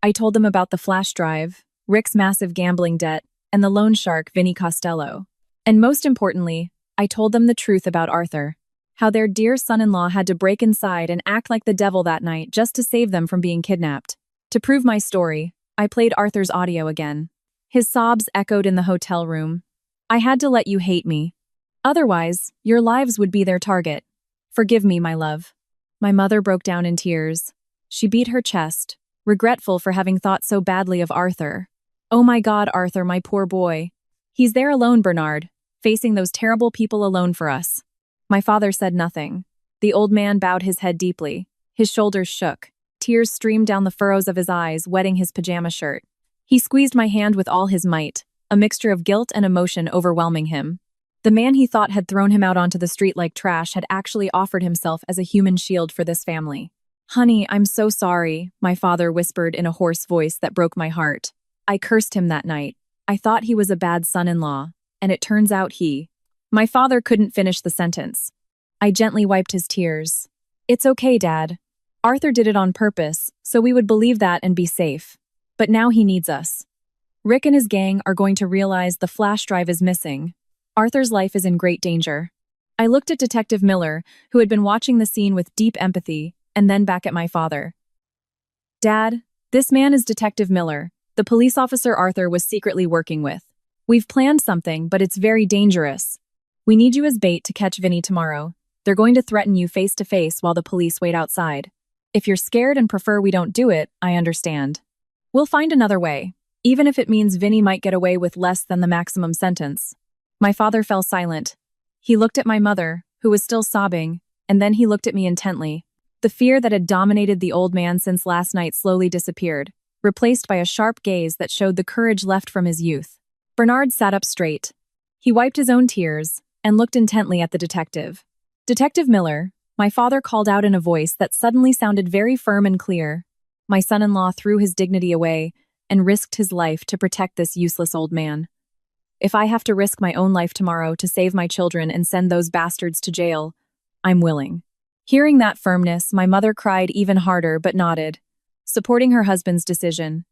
I told them about the flash drive, Rick's massive gambling debt, and the loan shark Vinny Costello. And most importantly, I told them the truth about Arthur, how their dear son-in-law had to break inside and act like the devil that night just to save them from being kidnapped. To prove my story, I played Arthur's audio again. His sobs echoed in the hotel room. I had to let you hate me. Otherwise, your lives would be their target. Forgive me, my love. My mother broke down in tears. She beat her chest, regretful for having thought so badly of Arthur. Oh my God, Arthur, my poor boy. He's there alone, Bernard, facing those terrible people alone for us. My father said nothing. The old man bowed his head deeply. His shoulders shook. Tears streamed down the furrows of his eyes, wetting his pajama shirt. He squeezed my hand with all his might, a mixture of guilt and emotion overwhelming him. The man he thought had thrown him out onto the street like trash had actually offered himself as a human shield for this family. Honey, I'm so sorry, my father whispered in a hoarse voice that broke my heart. I cursed him that night. I thought he was a bad son-in-law, and it turns out My father couldn't finish the sentence. I gently wiped his tears. It's okay, Dad. Arthur did it on purpose, so we would believe that and be safe. But now he needs us. Rick and his gang are going to realize the flash drive is missing. Arthur's life is in great danger. I looked at Detective Miller, who had been watching the scene with deep empathy, and then back at my father. Dad, this man is Detective Miller, the police officer Arthur was secretly working with. We've planned something, but it's very dangerous. We need you as bait to catch Vinny tomorrow. They're going to threaten you face to face while the police wait outside. If you're scared and prefer we don't do it, I understand. We'll find another way, even if it means Vinny might get away with less than the maximum sentence. My father fell silent. He looked at my mother, who was still sobbing, and then he looked at me intently. The fear that had dominated the old man since last night slowly disappeared, replaced by a sharp gaze that showed the courage left from his youth. Bernard sat up straight. He wiped his own tears and looked intently at the detective. Detective Miller, my father called out in a voice that suddenly sounded very firm and clear. My son-in-law threw his dignity away and risked his life to protect this useless old man. If I have to risk my own life tomorrow to save my children and send those bastards to jail, I'm willing. Hearing that firmness, my mother cried even harder but nodded, supporting her husband's decision.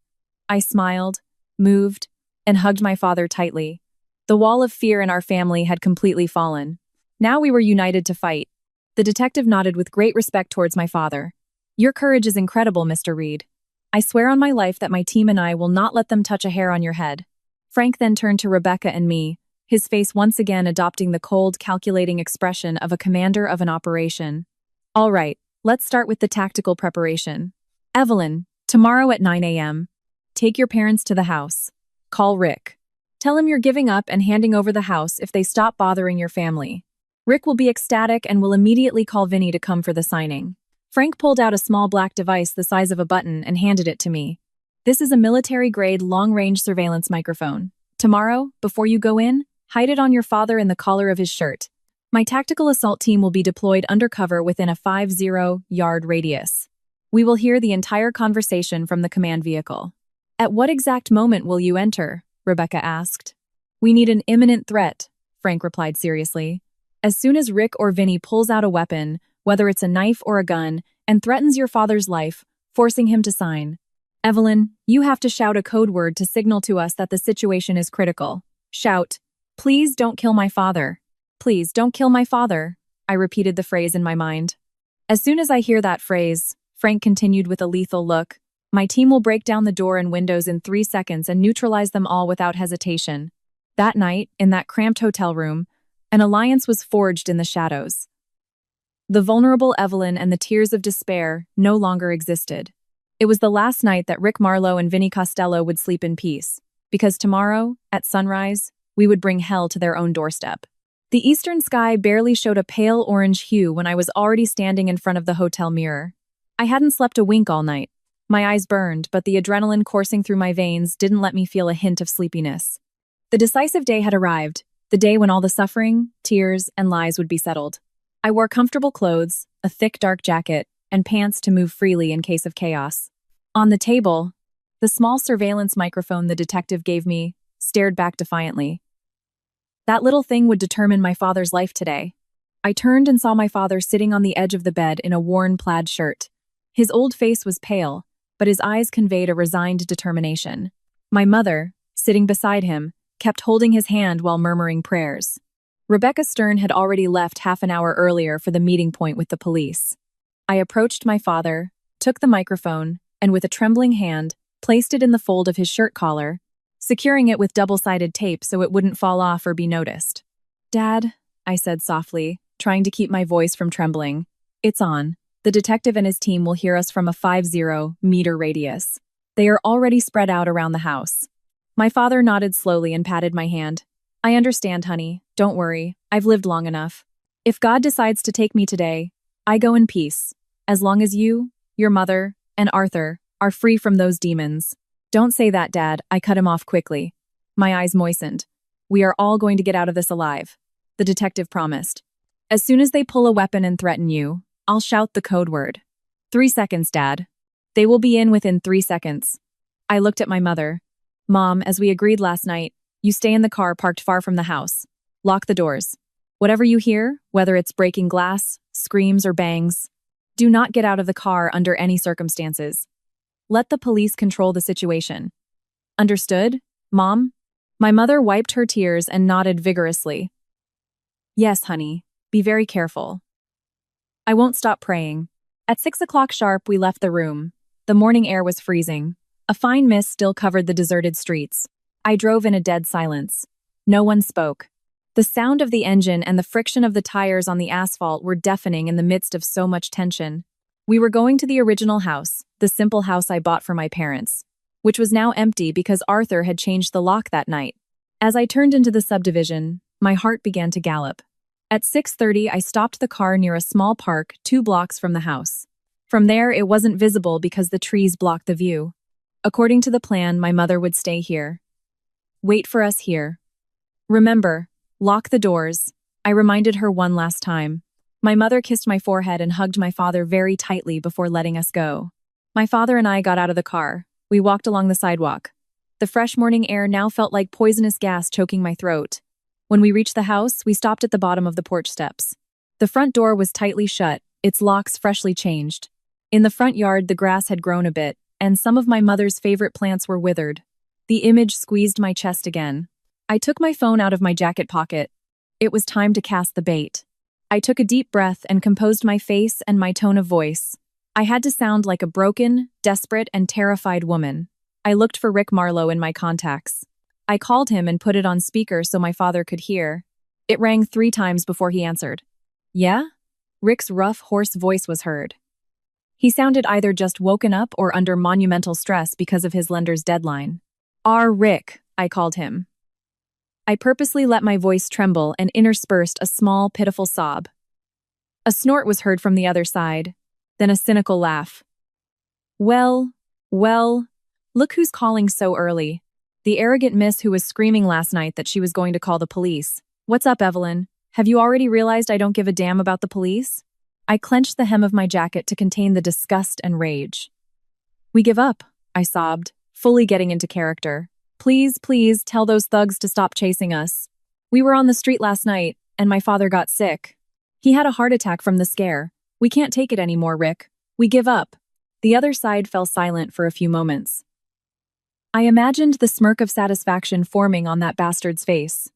I smiled, moved, and hugged my father tightly. The wall of fear in our family had completely fallen. Now we were united to fight. The detective nodded with great respect towards my father. Your courage is incredible, Mr. Reed. I swear on my life that my team and I will not let them touch a hair on your head. Frank then turned to Rebecca and me, his face once again adopting the cold, calculating expression of a commander of an operation. All right, let's start with the tactical preparation. Evelyn, tomorrow at 9 a.m., take your parents to the house. Call Rick. Tell him you're giving up and handing over the house if they stop bothering your family. Rick will be ecstatic and will immediately call Vinny to come for the signing. Frank pulled out a small black device the size of a button and handed it to me. This is a military-grade long-range surveillance microphone. Tomorrow, before you go in, hide it on your father in the collar of his shirt. My tactical assault team will be deployed undercover within a 50-yard radius. We will hear the entire conversation from the command vehicle. At what exact moment will you enter? Rebecca asked. We need an imminent threat, Frank replied seriously. As soon as Rick or Vinny pulls out a weapon, whether it's a knife or a gun, and threatens your father's life, forcing him to sign. Evelyn, you have to shout a code word to signal to us that the situation is critical. Shout, "Please don't kill my father. Please don't kill my father." I repeated the phrase in my mind. As soon as I hear that phrase, Frank continued with a lethal look, my team will break down the door and windows in 3 seconds and neutralize them all without hesitation. That night, in that cramped hotel room, an alliance was forged in the shadows. The vulnerable Evelyn and the tears of despair no longer existed. It was the last night that Rick Marlowe and Vinny Costello would sleep in peace, because tomorrow, at sunrise, we would bring hell to their own doorstep. The eastern sky barely showed a pale orange hue when I was already standing in front of the hotel mirror. I hadn't slept a wink all night. My eyes burned, but the adrenaline coursing through my veins didn't let me feel a hint of sleepiness. The decisive day had arrived, the day when all the suffering, tears, and lies would be settled. I wore comfortable clothes, a thick dark jacket, and pants to move freely in case of chaos. On the table, the small surveillance microphone the detective gave me stared back defiantly. That little thing would determine my father's life today. I turned and saw my father sitting on the edge of the bed in a worn plaid shirt. His old face was pale, but his eyes conveyed a resigned determination. My mother, sitting beside him, kept holding his hand while murmuring prayers. Rebecca Stern had already left half an hour earlier for the meeting point with the police. I approached my father, took the microphone, and with a trembling hand, placed it in the fold of his shirt collar, securing it with double-sided tape so it wouldn't fall off or be noticed. "Dad," I said softly, trying to keep my voice from trembling. "It's on. The detective and his team will hear us from a 50-meter radius. They are already spread out around the house." My father nodded slowly and patted my hand. "I understand, honey. Don't worry. I've lived long enough. If God decides to take me today, I go in peace, as long as you, your mother, and Arthur are free from those demons." "Don't say that, Dad," I cut him off quickly. My eyes moistened. "We are all going to get out of this alive," the detective promised. "As soon as they pull a weapon and threaten you, I'll shout the code word. 3 seconds, Dad. They will be in within 3 seconds." I looked at my mother. "Mom, as we agreed last night, you stay in the car parked far from the house. Lock the doors. Whatever you hear, whether it's breaking glass, screams, or bangs, Do not get out of the car under any circumstances. Let the police control the situation. Understood, Mom? My mother wiped her tears and nodded vigorously. Yes, honey. Be very careful. I won't stop praying. At 6 o'clock sharp, we left the room. The morning air was freezing. A fine mist still covered the deserted streets. I drove in a dead silence. No one spoke. The sound of the engine and the friction of the tires on the asphalt were deafening in the midst of so much tension. We were going to the original house, the simple house I bought for my parents, which was now empty because Arthur had changed the lock that night. As I turned into the subdivision, my heart began to gallop. At 6:30, I stopped the car near a small park 2 blocks from the house. From there, it wasn't visible because the trees blocked the view. According to the plan, my mother would stay here. Wait for us here. Remember, lock the doors. I reminded her one last time. My mother kissed my forehead and hugged my father very tightly before letting us go. My father and I got out of the car. We walked along the sidewalk. The fresh morning air now felt like poisonous gas choking my throat. When we reached the house, we stopped at the bottom of the porch steps. The front door was tightly shut, its locks freshly changed. In the front yard, the grass had grown a bit, and some of my mother's favorite plants were withered. The image squeezed my chest again. I took my phone out of my jacket pocket. It was time to cast the bait. I took a deep breath and composed my face and my tone of voice. I had to sound like a broken, desperate, and terrified woman. I looked for Rick Marlowe in my contacts. I called him and put it on speaker so my father could hear. It rang 3 times before he answered. Yeah? Rick's rough, hoarse voice was heard. He sounded either just woken up or under monumental stress because of his lender's deadline. Rick, I called him. I purposely let my voice tremble and interspersed a small, pitiful sob. A snort was heard from the other side, then a cynical laugh. Well, look who's calling so early. The arrogant miss who was screaming last night that she was going to call the police. What's up, Evelyn? Have you already realized I don't give a damn about the police? I clenched the hem of my jacket to contain the disgust and rage. We give up, I sobbed, fully getting into character. Please, tell those thugs to stop chasing us. We were on the street last night, and my father got sick. He had a heart attack from the scare. We can't take it anymore, Rick. We give up. The other side fell silent for a few moments. I imagined the smirk of satisfaction forming on that bastard's face.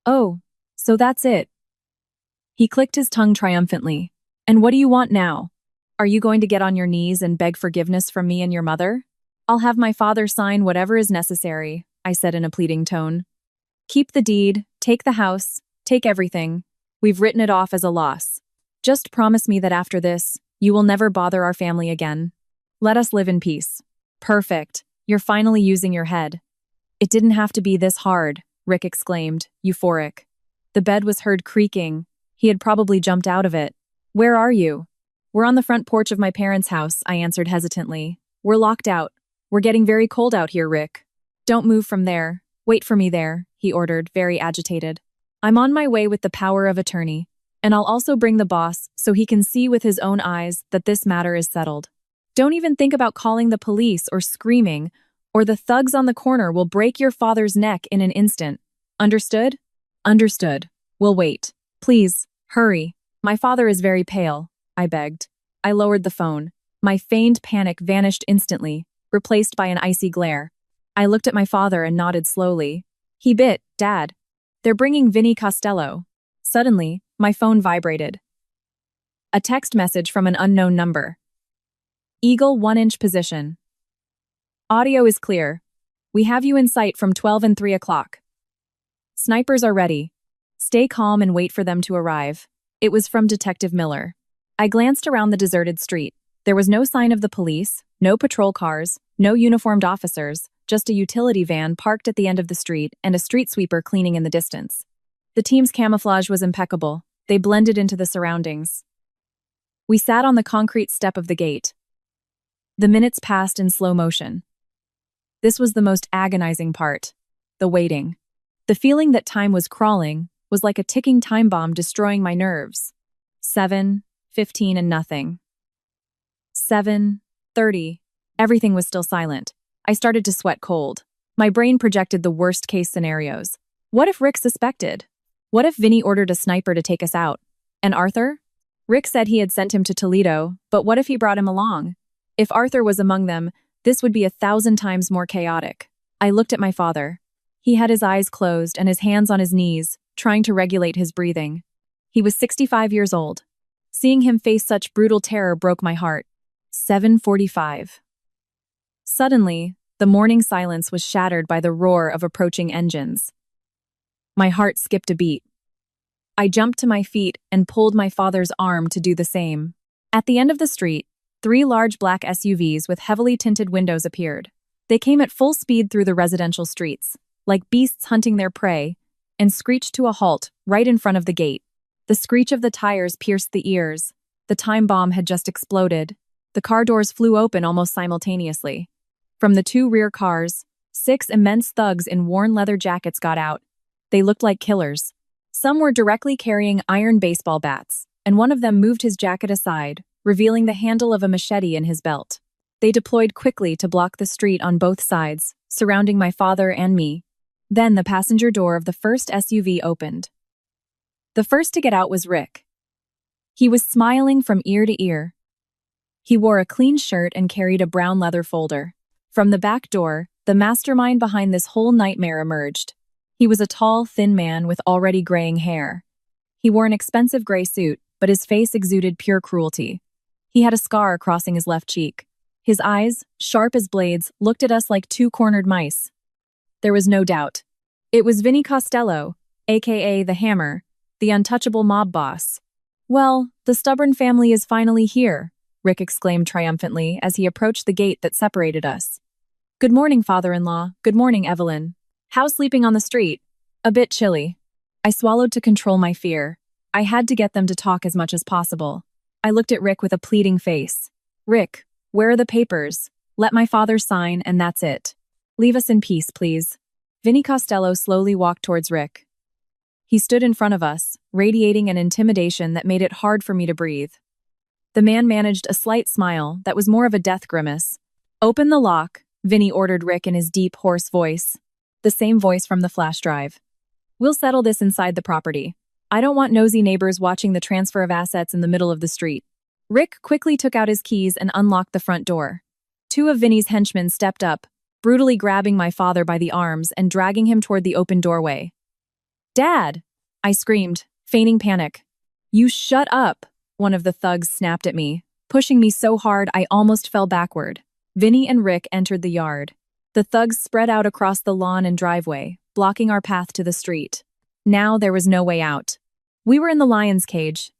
Oh, so that's it. He clicked his tongue triumphantly. And what do you want now? Are you going to get on your knees and beg forgiveness from me and your mother? I'll have my father sign whatever is necessary, I said in a pleading tone. Keep the deed, take the house, take everything. We've written it off as a loss. Just promise me that after this, you will never bother our family again. Let us live in peace. Perfect. You're finally using your head. It didn't have to be this hard, Rick exclaimed, euphoric. The bed was heard creaking. He had probably jumped out of it. Where are you? We're on the front porch of my parents' house, I answered hesitantly. We're locked out. We're getting very cold out here, Rick. Don't move from there. Wait for me there, he ordered, very agitated. I'm on my way with the power of attorney, and I'll also bring the boss so he can see with his own eyes that this matter is settled. Don't even think about calling the police or screaming, or the thugs on the corner will break your father's neck in an instant. Understood? Understood. We'll wait. Please, hurry. My father is very pale, I begged. I lowered the phone. My feigned panic vanished instantly, replaced by an icy glare. I looked at my father and nodded slowly. He bit, Dad. They're bringing Vinny Costello. Suddenly, my phone vibrated. A text message from an unknown number. Eagle 1-inch position. Audio is clear. We have you in sight from 12 and 3 o'clock. Snipers are ready. Stay calm and wait for them to arrive. It was from Detective Miller. I glanced around the deserted street. There was no sign of the police, no patrol cars, no uniformed officers, just a utility van parked at the end of the street and a street sweeper cleaning in the distance. The team's camouflage was impeccable. They blended into the surroundings. We sat on the concrete step of the gate. The minutes passed in slow motion. This was the most agonizing part. The waiting. The feeling that time was crawling was like a ticking time bomb destroying my nerves. 7, 15, and nothing. 7:30. Everything was still silent. I started to sweat cold. My brain projected the worst-case scenarios. What if Rick suspected? What if Vinny ordered a sniper to take us out? And Arthur? Rick said he had sent him to Toledo, but what if he brought him along? If Arthur was among them, this would be 1,000 times more chaotic. I looked at my father. He had his eyes closed and his hands on his knees, trying to regulate his breathing. He was 65 years old. Seeing him face such brutal terror broke my heart. 7:45. Suddenly, the morning silence was shattered by the roar of approaching engines. My heart skipped a beat. I jumped to my feet and pulled my father's arm to do the same. At the end of the street, 3 large black SUVs with heavily tinted windows appeared. They came at full speed through the residential streets, like beasts hunting their prey, and screeched to a halt right in front of the gate. The screech of the tires pierced the ears. The time bomb had just exploded. The car doors flew open almost simultaneously. From the 2 rear cars, 6 immense thugs in worn leather jackets got out. They looked like killers. Some were directly carrying iron baseball bats, and one of them moved his jacket aside, revealing the handle of a machete in his belt. They deployed quickly to block the street on both sides, surrounding my father and me. Then the passenger door of the first SUV opened. The first to get out was Rick. He was smiling from ear to ear. He wore a clean shirt and carried a brown leather folder. From the back door, the mastermind behind this whole nightmare emerged. He was a tall, thin man with already graying hair. He wore an expensive gray suit, but his face exuded pure cruelty. He had a scar crossing his left cheek. His eyes, sharp as blades, looked at us like 2 cornered mice. There was no doubt. It was Vinny Costello, aka the Hammer, the untouchable mob boss. "Well, the stubborn family is finally here," Rick exclaimed triumphantly as he approached the gate that separated us. "Good morning, father-in-law. Good morning, Evelyn. How's sleeping on the street?" "A bit chilly." I swallowed to control my fear. I had to get them to talk as much as possible. I looked at Rick with a pleading face. "Rick, where are the papers? Let my father sign and that's it. Leave us in peace, please." Vinny Costello slowly walked towards Rick. He stood in front of us, radiating an intimidation that made it hard for me to breathe. The man managed a slight smile that was more of a death grimace. "Open the lock," Vinny ordered Rick in his deep, hoarse voice. The same voice from the flash drive. "We'll settle this inside the property. I don't want nosy neighbors watching the transfer of assets in the middle of the street." Rick quickly took out his keys and unlocked the front door. 2 of Vinny's henchmen stepped up, brutally grabbing my father by the arms and dragging him toward the open doorway. "Dad!" I screamed, feigning panic. "You shut up!" one of the thugs snapped at me, pushing me so hard I almost fell backward. Vinny and Rick entered the yard. The thugs spread out across the lawn and driveway, blocking our path to the street. Now there was no way out. We were in the lion's cage.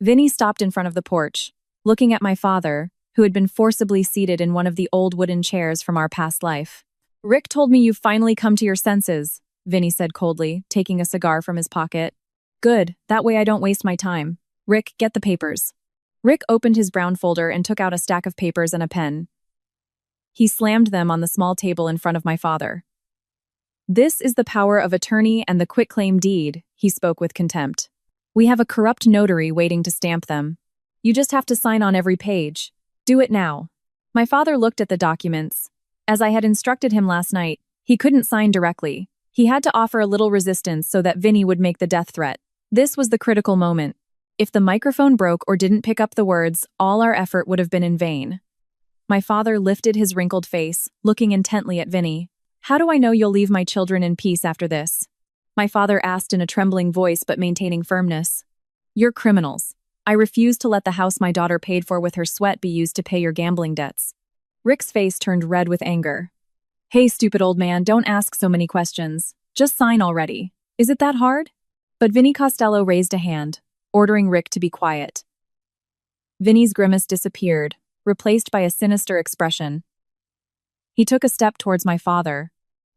Vinny stopped in front of the porch, looking at my father, who had been forcibly seated in one of the old wooden chairs from our past life. "Rick told me you've finally come to your senses," Vinny said coldly, taking a cigar from his pocket. "Good, that way I don't waste my time. Rick, get the papers." Rick opened his brown folder and took out a stack of papers and a pen. He slammed them on the small table in front of my father. "This is the power of attorney and the quitclaim deed," he spoke with contempt. "We have a corrupt notary waiting to stamp them. You just have to sign on every page. Do it now." My father looked at the documents. As I had instructed him last night, he couldn't sign directly. He had to offer a little resistance so that Vinny would make the death threat. This was the critical moment. If the microphone broke or didn't pick up the words, all our effort would have been in vain. My father lifted his wrinkled face, looking intently at Vinny. "How do I know you'll leave my children in peace after this?" My father asked in a trembling voice but maintaining firmness. "You're criminals. I refuse to let the house my daughter paid for with her sweat be used to pay your gambling debts." Rick's face turned red with anger. "Hey, stupid old man, don't ask so many questions. Just sign already. Is it that hard?" But Vinny Costello raised a hand, ordering Rick to be quiet. Vinny's grimace disappeared, replaced by a sinister expression. He took a step towards my father.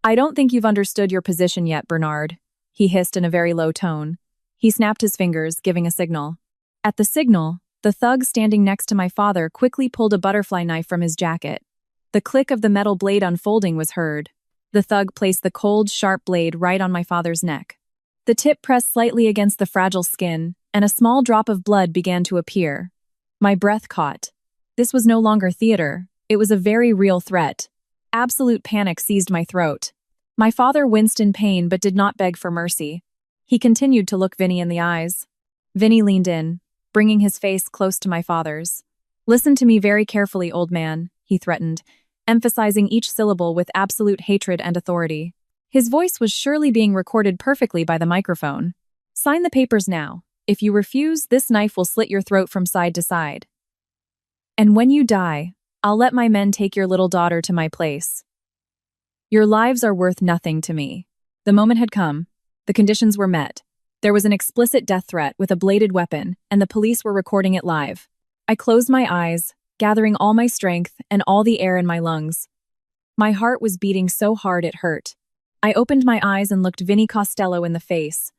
"I don't think you've understood your position yet, Bernard," he hissed in a very low tone. He snapped his fingers, giving a signal. At the signal, the thug standing next to my father quickly pulled a butterfly knife from his jacket. The click of the metal blade unfolding was heard. The thug placed the cold, sharp blade right on my father's neck. The tip pressed slightly against the fragile skin, and a small drop of blood began to appear. My breath caught. This was no longer theater. It was a very real threat. Absolute panic seized my throat. My father winced in pain but did not beg for mercy. He continued to look Vinny in the eyes. Vinny leaned in. bringing his face close to my father's. "Listen to me very carefully, old man," he threatened, emphasizing each syllable with absolute hatred and authority. His voice was surely being recorded perfectly by the microphone. "Sign the papers now. If you refuse, this knife will slit your throat from side to side. And when you die, I'll let my men take your little daughter to my place. Your lives are worth nothing to me." The moment had come. The conditions were met. There was an explicit death threat with a bladed weapon, and the police were recording it live. I closed my eyes, gathering all my strength and all the air in my lungs. My heart was beating so hard it hurt. I opened my eyes and looked Vinnie Costello in the face.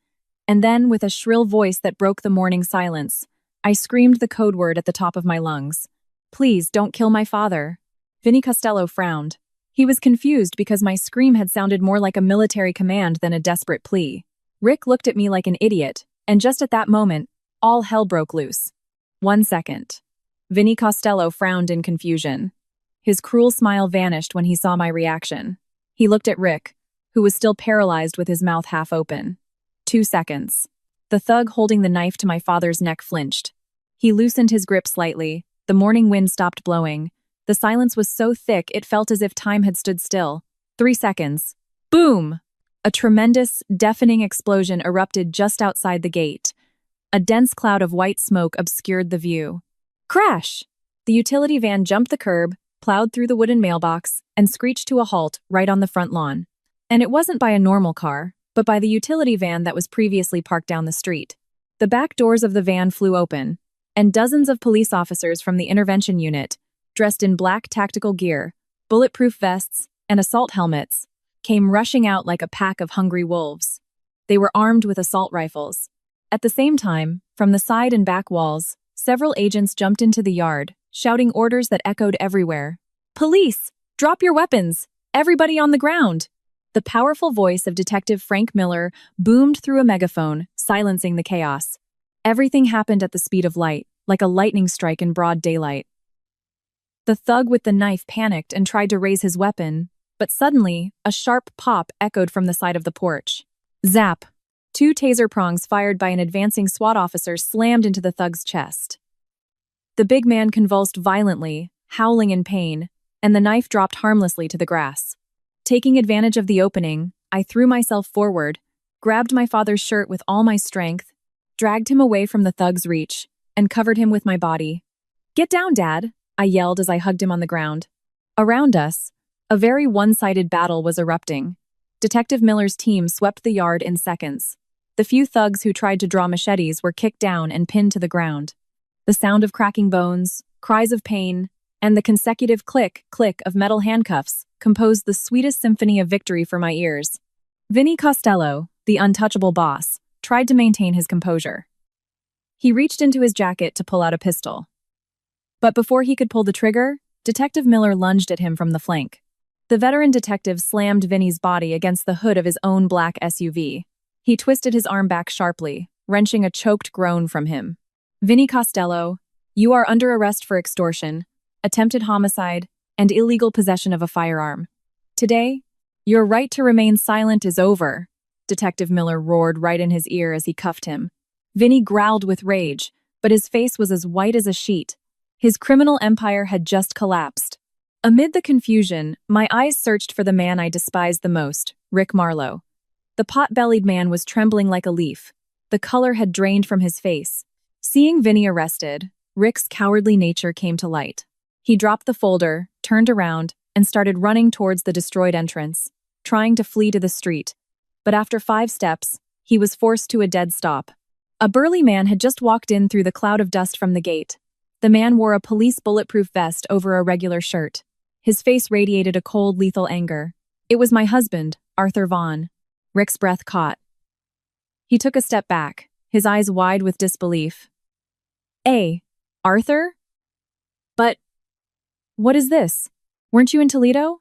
And then, with a shrill voice that broke the morning silence, I screamed the code word at the top of my lungs. "Please, don't kill my father." Vinnie Costello frowned. He was confused because my scream had sounded more like a military command than a desperate plea. Rick looked at me like an idiot, and just at that moment, all hell broke loose. 1 second. Vinnie Costello frowned in confusion. His cruel smile vanished when he saw my reaction. He looked at Rick, who was still paralyzed with his mouth half open. 2 seconds. The thug holding the knife to my father's neck flinched. He loosened his grip slightly. The morning wind stopped blowing. The silence was so thick it felt as if time had stood still. 3 seconds. Boom! A tremendous, deafening explosion erupted just outside the gate. A dense cloud of white smoke obscured the view. Crash! The utility van jumped the curb, plowed through the wooden mailbox, and screeched to a halt right on the front lawn. And it wasn't by a normal car, but by the utility van that was previously parked down the street. The back doors of the van flew open, and dozens of police officers from the intervention unit, dressed in black tactical gear, bulletproof vests, and assault helmets, came rushing out like a pack of hungry wolves. They were armed with assault rifles. At the same time, from the side and back walls, several agents jumped into the yard, shouting orders that echoed everywhere. "Police! Drop your weapons! Everybody on the ground!" The powerful voice of Detective Frank Miller boomed through a megaphone, silencing the chaos. Everything happened at the speed of light, like a lightning strike in broad daylight. The thug with the knife panicked and tried to raise his weapon, but suddenly, a sharp pop echoed from the side of the porch. Zap! 2 taser prongs fired by an advancing SWAT officer slammed into the thug's chest. The big man convulsed violently, howling in pain, and the knife dropped harmlessly to the grass. Taking advantage of the opening, I threw myself forward, grabbed my father's shirt with all my strength, dragged him away from the thug's reach, and covered him with my body. "Get down, Dad!" I yelled as I hugged him on the ground. Around us, a very one-sided battle was erupting. Detective Miller's team swept the yard in seconds. The few thugs who tried to draw machetes were kicked down and pinned to the ground. The sound of cracking bones, cries of pain, and the consecutive click, click of metal handcuffs composed the sweetest symphony of victory for my ears. Vinnie Costello, the untouchable boss, tried to maintain his composure. He reached into his jacket to pull out a pistol. But before he could pull the trigger, Detective Miller lunged at him from the flank. The veteran detective slammed Vinnie's body against the hood of his own black SUV. He twisted his arm back sharply, wrenching a choked groan from him. "Vinnie Costello, you are under arrest for extortion, attempted homicide, and illegal possession of a firearm. Today, your right to remain silent is over," Detective Miller roared right in his ear as he cuffed him. Vinnie growled with rage, but his face was as white as a sheet. His criminal empire had just collapsed. Amid the confusion, my eyes searched for the man I despised the most, Rick Marlowe. The pot-bellied man was trembling like a leaf. The color had drained from his face. Seeing Vinnie arrested, Rick's cowardly nature came to light. He dropped the folder, turned around, and started running towards the destroyed entrance, trying to flee to the street. But after 5 steps, he was forced to a dead stop. A burly man had just walked in through the cloud of dust from the gate. The man wore a police bulletproof vest over a regular shirt. His face radiated a cold, lethal anger. It was my husband, Arthur Vaughn. Rick's breath caught. He took a step back, his eyes wide with disbelief. Arthur? But what is this? Weren't you in Toledo?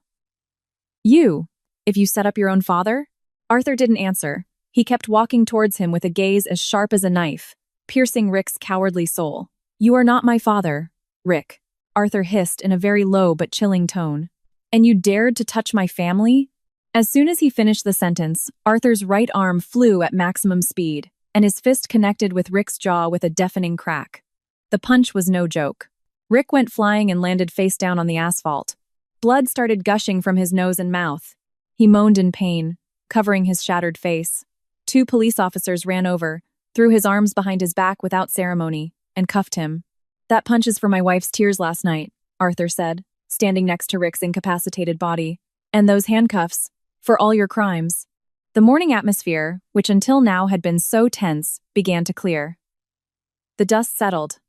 If you set up your own father? Arthur didn't answer. He kept walking towards him with a gaze as sharp as a knife, piercing Rick's cowardly soul. "You are not my father, Rick," Arthur hissed in a very low but chilling tone. "And you dared to touch my family?" As soon as he finished the sentence, Arthur's right arm flew at maximum speed. and his fist connected with Rick's jaw with a deafening crack. The punch was no joke. Rick went flying and landed face down on the asphalt. Blood started gushing from his nose and mouth. He moaned in pain, covering his shattered face. 2 police officers ran over, threw his arms behind his back without ceremony, and cuffed him. "That punch is for my wife's tears last night," Arthur said, standing next to Rick's incapacitated body. "And those handcuffs, for all your crimes." The morning atmosphere, which until now had been so tense, began to clear. The dust settled.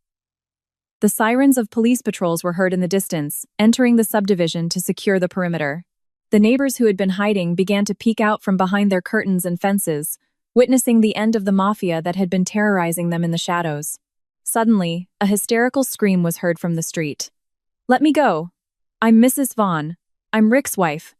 The sirens of police patrols were heard in the distance, entering the subdivision to secure the perimeter. The neighbors who had been hiding began to peek out from behind their curtains and fences, witnessing the end of the mafia that had been terrorizing them in the shadows. Suddenly, a hysterical scream was heard from the street. "Let me go! I'm Mrs. Vaughn. I'm Rick's wife.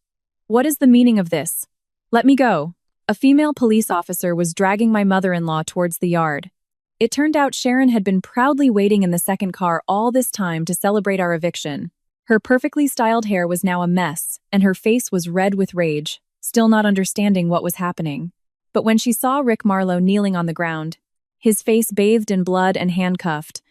What is the meaning of this? Let me go!" A female police officer was dragging my mother-in-law towards the yard. It turned out Sharon had been proudly waiting in the second car all this time to celebrate our eviction. Her perfectly styled hair was now a mess, and her face was red with rage, still not understanding what was happening. But when she saw Rick Marlowe kneeling on the ground, his face bathed in blood and handcuffed,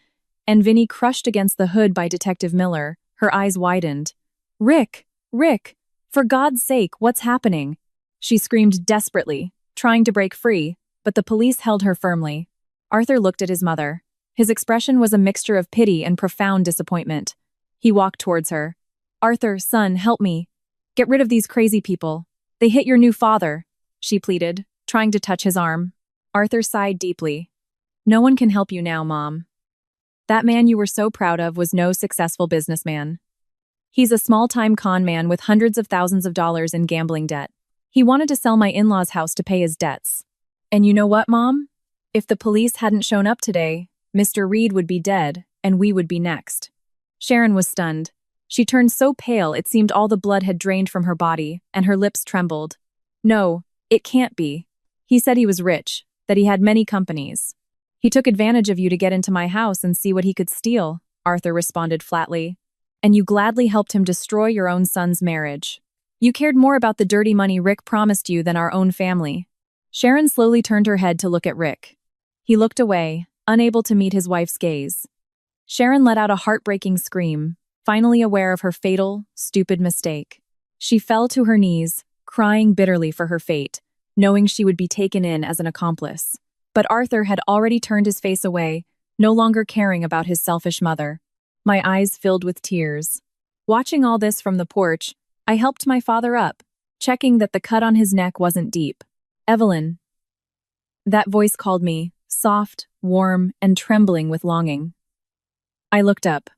and Vinny crushed against the hood by Detective Miller, her eyes widened. "Rick! Rick! For God's sake, what's happening?" She screamed desperately, trying to break free, but the police held her firmly. Arthur looked at his mother. His expression was a mixture of pity and profound disappointment. He walked towards her. "Arthur, son, help me. Get rid of these crazy people. They hit your new father," she pleaded, trying to touch his arm. Arthur sighed deeply. "No one can help you now, Mom. That man you were so proud of was no successful businessman. He's a small-time con man with hundreds of thousands of dollars in gambling debt. He wanted to sell my in-laws' house to pay his debts. And you know what, Mom? If the police hadn't shown up today, Mr. Reed would be dead, and we would be next." Sharon was stunned. She turned so pale it seemed all the blood had drained from her body, and her lips trembled. "No, it can't be. He said he was rich, that he had many companies. He took advantage of you to get into my house and see what he could steal," Arthur responded flatly. "And you gladly helped him destroy your own son's marriage. You cared more about the dirty money Rick promised you than our own family." Sharon slowly turned her head to look at Rick. He looked away, unable to meet his wife's gaze. Sharon let out a heartbreaking scream, finally aware of her fatal, stupid mistake. She fell to her knees, crying bitterly for her fate, knowing she would be taken in as an accomplice. But Arthur had already turned his face away, no longer caring about his selfish mother. My eyes filled with tears. Watching all this from the porch, I helped my father up, checking that the cut on his neck wasn't deep. "Evelyn." That voice called me, soft, warm, and trembling with longing. I looked up.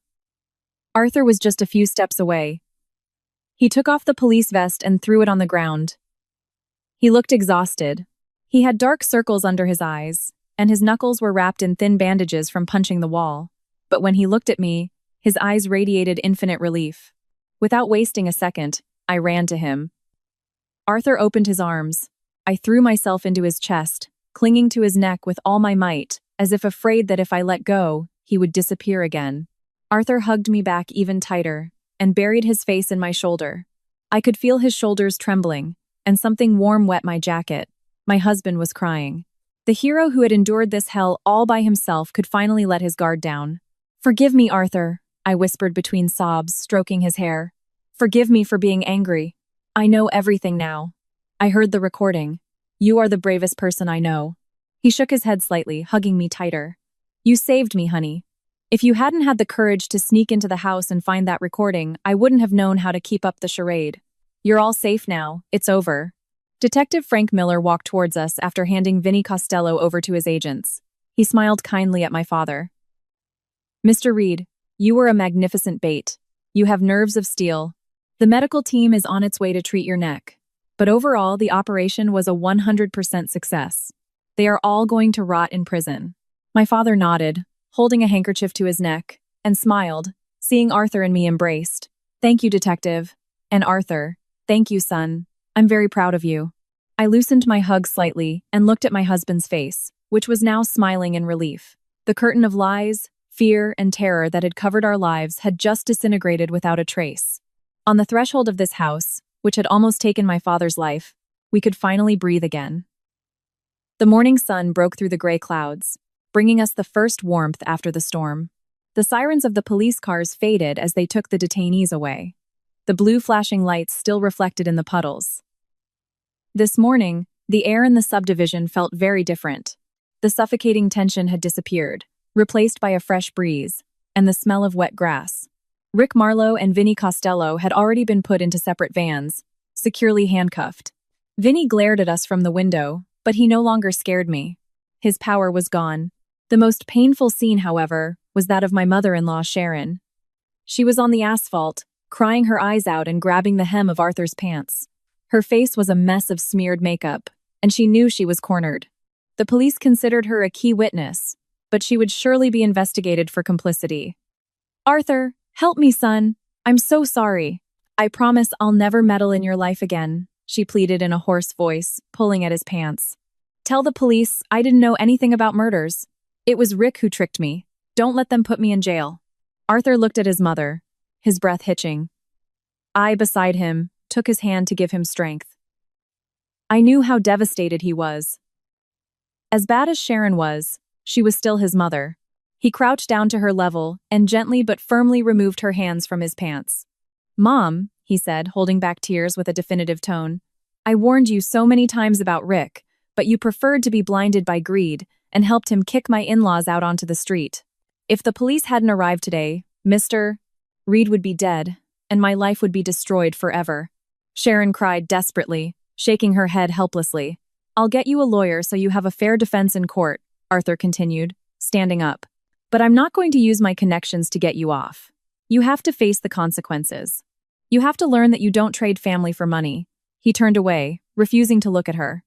Arthur was just a few steps away. He took off the police vest and threw it on the ground. He looked exhausted. He had dark circles under his eyes, and his knuckles were wrapped in thin bandages from punching the wall. But when he looked at me, his eyes radiated infinite relief. Without wasting a second, I ran to him. Arthur opened his arms. I threw myself into his chest, clinging to his neck with all my might, as if afraid that if I let go, he would disappear again. Arthur hugged me back even tighter, and buried his face in my shoulder. I could feel his shoulders trembling, and something warm wet my jacket. My husband was crying. The hero who had endured this hell all by himself could finally let his guard down. "Forgive me, Arthur," I whispered between sobs, stroking his hair. "Forgive me for being angry. I know everything now. I heard the recording. You are the bravest person I know." He shook his head slightly, hugging me tighter. "You saved me, honey. If you hadn't had the courage to sneak into the house and find that recording, I wouldn't have known how to keep up the charade. You're all safe now. It's over." Detective Frank Miller walked towards us after handing Vinny Costello over to his agents. He smiled kindly at my father. "Mr. Reed, you were a magnificent bait. You have nerves of steel. The medical team is on its way to treat your neck. But overall, the operation was a 100% success. They are all going to rot in prison." My father nodded, holding a handkerchief to his neck, and smiled, seeing Arthur and me embraced. "Thank you, Detective. And Arthur, thank you, son. I'm very proud of you." I loosened my hug slightly and looked at my husband's face, which was now smiling in relief. The curtain of lies, fear, and terror that had covered our lives had just disintegrated without a trace. On the threshold of this house, which had almost taken my father's life, we could finally breathe again. The morning sun broke through the gray clouds, bringing us the first warmth after the storm. The sirens of the police cars faded as they took the detainees away. The blue flashing lights still reflected in the puddles. This morning, the air in the subdivision felt very different. The suffocating tension had disappeared, replaced by a fresh breeze, and the smell of wet grass. Rick Marlowe and Vinny Costello had already been put into separate vans, securely handcuffed. Vinny glared at us from the window, but he no longer scared me. His power was gone. The most painful scene, however, was that of my mother-in-law, Sharon. She was on the asphalt, crying her eyes out and grabbing the hem of Arthur's pants. Her face was a mess of smeared makeup, and she knew she was cornered. The police considered her a key witness, but she would surely be investigated for complicity. "Arthur, help me, son. I'm so sorry. I promise I'll never meddle in your life again," she pleaded in a hoarse voice, pulling at his pants. "Tell the police I didn't know anything about murders. It was Rick who tricked me. Don't let them put me in jail." Arthur looked at his mother, his breath hitching. I, beside him, took his hand to give him strength. I knew how devastated he was. As bad as Sharon was, she was still his mother. He crouched down to her level and gently but firmly removed her hands from his pants. "Mom," he said, holding back tears with a definitive tone, "I warned you so many times about Rick, but you preferred to be blinded by greed and helped him kick my in-laws out onto the street. If the police hadn't arrived today, Mr. Reed would be dead, and my life would be destroyed forever." Sharon cried desperately, shaking her head helplessly. "I'll get you a lawyer so you have a fair defense in court," Arthur continued, standing up. "But I'm not going to use my connections to get you off. You have to face the consequences. You have to learn that you don't trade family for money." He turned away, refusing to look at her.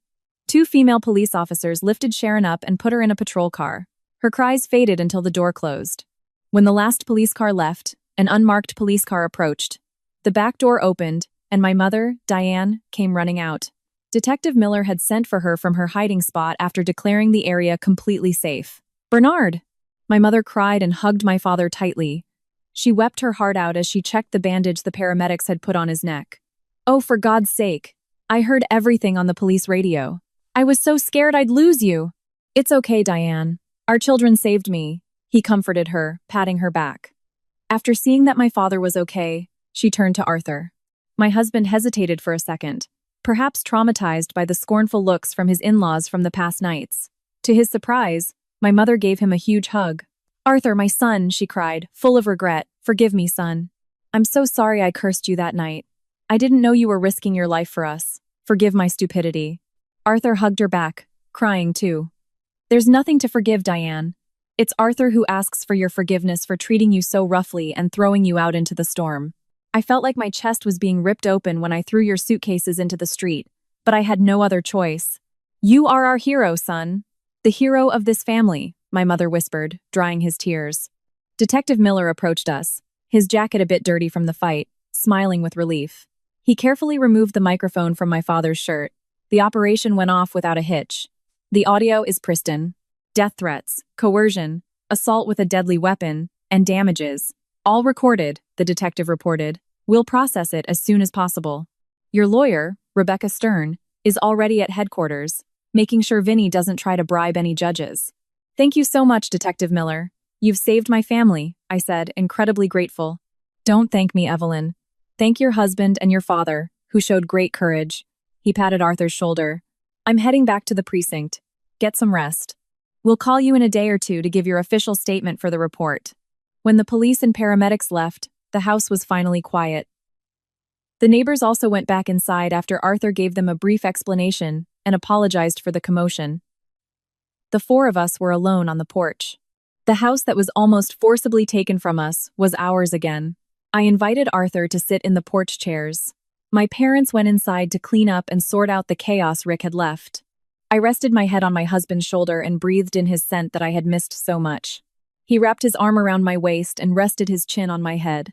Two female police officers lifted Sharon up and put her in a patrol car. Her cries faded until the door closed. When the last police car left, an unmarked police car approached. The back door opened, and my mother, Diane, came running out. Detective Miller had sent for her from her hiding spot after declaring the area completely safe. "Bernard!" My mother cried and hugged my father tightly. She wept her heart out as she checked the bandage the paramedics had put on his neck. "Oh, for God's sake. I heard everything on the police radio. I was so scared I'd lose you." "It's okay, Diane. Our children saved me," he comforted her, patting her back. After seeing that my father was okay, she turned to Arthur. My husband hesitated for a second, perhaps traumatized by the scornful looks from his in-laws from the past nights. To his surprise, my mother gave him a huge hug. "Arthur, my son," she cried, full of regret. "Forgive me, son. I'm so sorry I cursed you that night. I didn't know you were risking your life for us. Forgive my stupidity." Arthur hugged her back, crying too. "There's nothing to forgive, Diane. It's Arthur who asks for your forgiveness for treating you so roughly and throwing you out into the storm. I felt like my chest was being ripped open when I threw your suitcases into the street, but I had no other choice. You are our hero, son. The hero of this family," my mother whispered, drying his tears. Detective Miller approached us, his jacket a bit dirty from the fight, smiling with relief. He carefully removed the microphone from my father's shirt. The operation went off without a hitch. "The audio is pristine. Death threats, coercion, assault with a deadly weapon, and damages. All recorded," the detective reported. "We'll process it as soon as possible. Your lawyer, Rebecca Stern, is already at headquarters, making sure Vinny doesn't try to bribe any judges." "Thank you so much, Detective Miller. You've saved my family," I said, incredibly grateful. "Don't thank me, Evelyn. Thank your husband and your father, who showed great courage." He patted Arthur's shoulder. "I'm heading back to the precinct. Get some rest. We'll call you in a day or two to give your official statement for the report." When the police and paramedics left, the house was finally quiet. The neighbors also went back inside after Arthur gave them a brief explanation and apologized for the commotion. The four of us were alone on the porch. The house that was almost forcibly taken from us was ours again. I invited Arthur to sit in the porch chairs. My parents went inside to clean up and sort out the chaos Rick had left. I rested my head on my husband's shoulder and breathed in his scent that I had missed so much. He wrapped his arm around my waist and rested his chin on my head.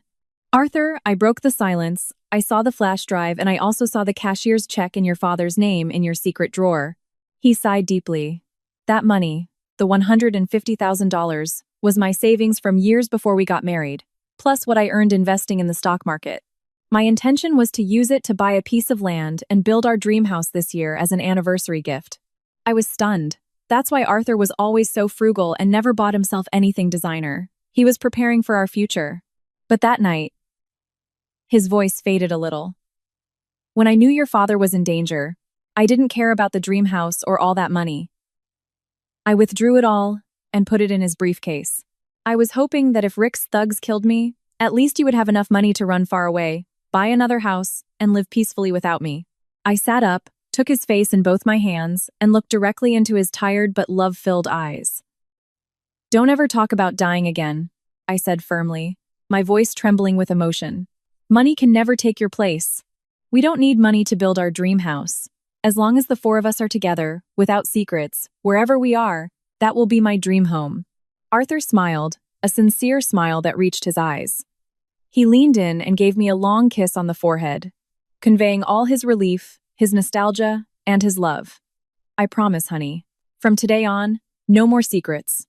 "Arthur," I broke the silence. "I saw the flash drive and I also saw the cashier's check in your father's name in your secret drawer." He sighed deeply. "That money, the $150,000, was my savings from years before we got married, plus what I earned investing in the stock market. My intention was to use it to buy a piece of land and build our dream house this year as an anniversary gift. I was stunned. That's why Arthur was always so frugal and never bought himself anything designer. He was preparing for our future. But that night, his voice faded a little. When I knew your father was in danger, I didn't care about the dream house or all that money. I withdrew it all and put it in his briefcase. I was hoping that if Rick's thugs killed me, at least you would have enough money to run far away, buy another house, and live peacefully without me. I sat up, took his face in both my hands, and looked directly into his tired but love-filled eyes. Don't ever talk about dying again, I said firmly, my voice trembling with emotion. Money can never take your place. We don't need money to build our dream house. As long as the four of us are together, without secrets, wherever we are, that will be my dream home. Arthur smiled, a sincere smile that reached his eyes. He leaned in and gave me a long kiss on the forehead, conveying all his relief, his nostalgia, and his love. I promise, honey. From today on, no more secrets.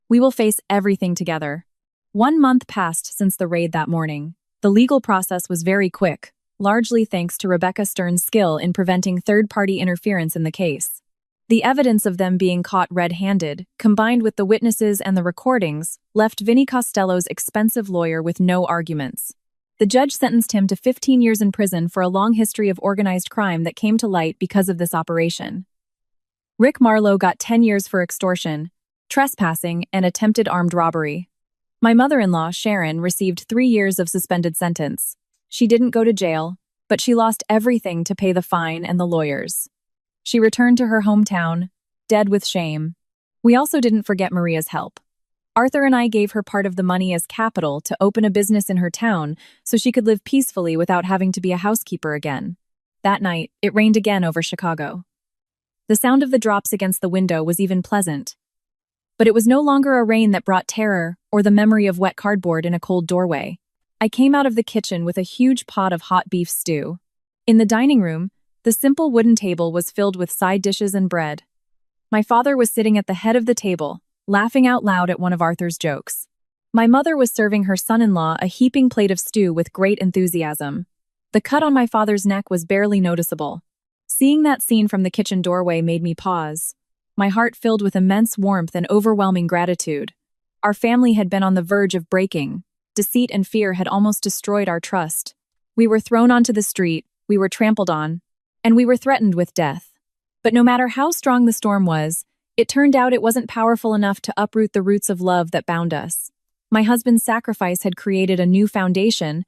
We will face everything together. 1 month passed since the raid that morning. The legal process was very quick, largely thanks to Rebecca Stern's skill in preventing third-party interference in the case. The evidence of them being caught red-handed, combined with the witnesses and the recordings, left Vinny Costello's expensive lawyer with no arguments. The judge sentenced him to 15 years in prison for a long history of organized crime that came to light because of this operation. Rick Marlowe got 10 years for extortion, trespassing, and attempted armed robbery. My mother-in-law, Sharon, received 3 years of suspended sentence. She didn't go to jail, but she lost everything to pay the fine and the lawyers. She returned to her hometown, dead with shame. We also didn't forget Maria's help. Arthur and I gave her part of the money as capital to open a business in her town so she could live peacefully without having to be a housekeeper again. That night, it rained again over Chicago. The sound of the drops against the window was even pleasant. But it was no longer a rain that brought terror or the memory of wet cardboard in a cold doorway. I came out of the kitchen with a huge pot of hot beef stew. In the dining room, the simple wooden table was filled with side dishes and bread. My father was sitting at the head of the table, laughing out loud at one of Arthur's jokes. My mother was serving her son-in-law a heaping plate of stew with great enthusiasm. The cut on my father's neck was barely noticeable. Seeing that scene from the kitchen doorway made me pause. My heart filled with immense warmth and overwhelming gratitude. Our family had been on the verge of breaking. Deceit and fear had almost destroyed our trust. We were thrown onto the street, we were trampled on, and we were threatened with death. But no matter how strong the storm was, it turned out it wasn't powerful enough to uproot the roots of love that bound us. My husband's sacrifice had created a new foundation,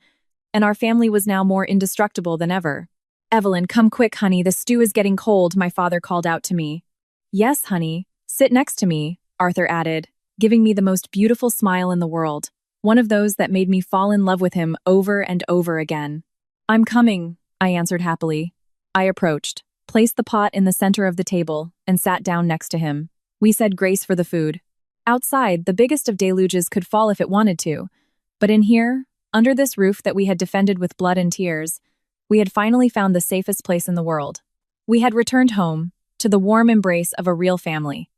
and our family was now more indestructible than ever. Evelyn, come quick, honey, the stew is getting cold, my father called out to me. Yes, honey, sit next to me, Arthur added, giving me the most beautiful smile in the world, one of those that made me fall in love with him over and over again. I'm coming, I answered happily. I approached, placed the pot in the center of the table, and sat down next to him. We said grace for the food. Outside, the biggest of deluges could fall if it wanted to, but in here, under this roof that we had defended with blood and tears, we had finally found the safest place in the world. We had returned home, to the warm embrace of a real family.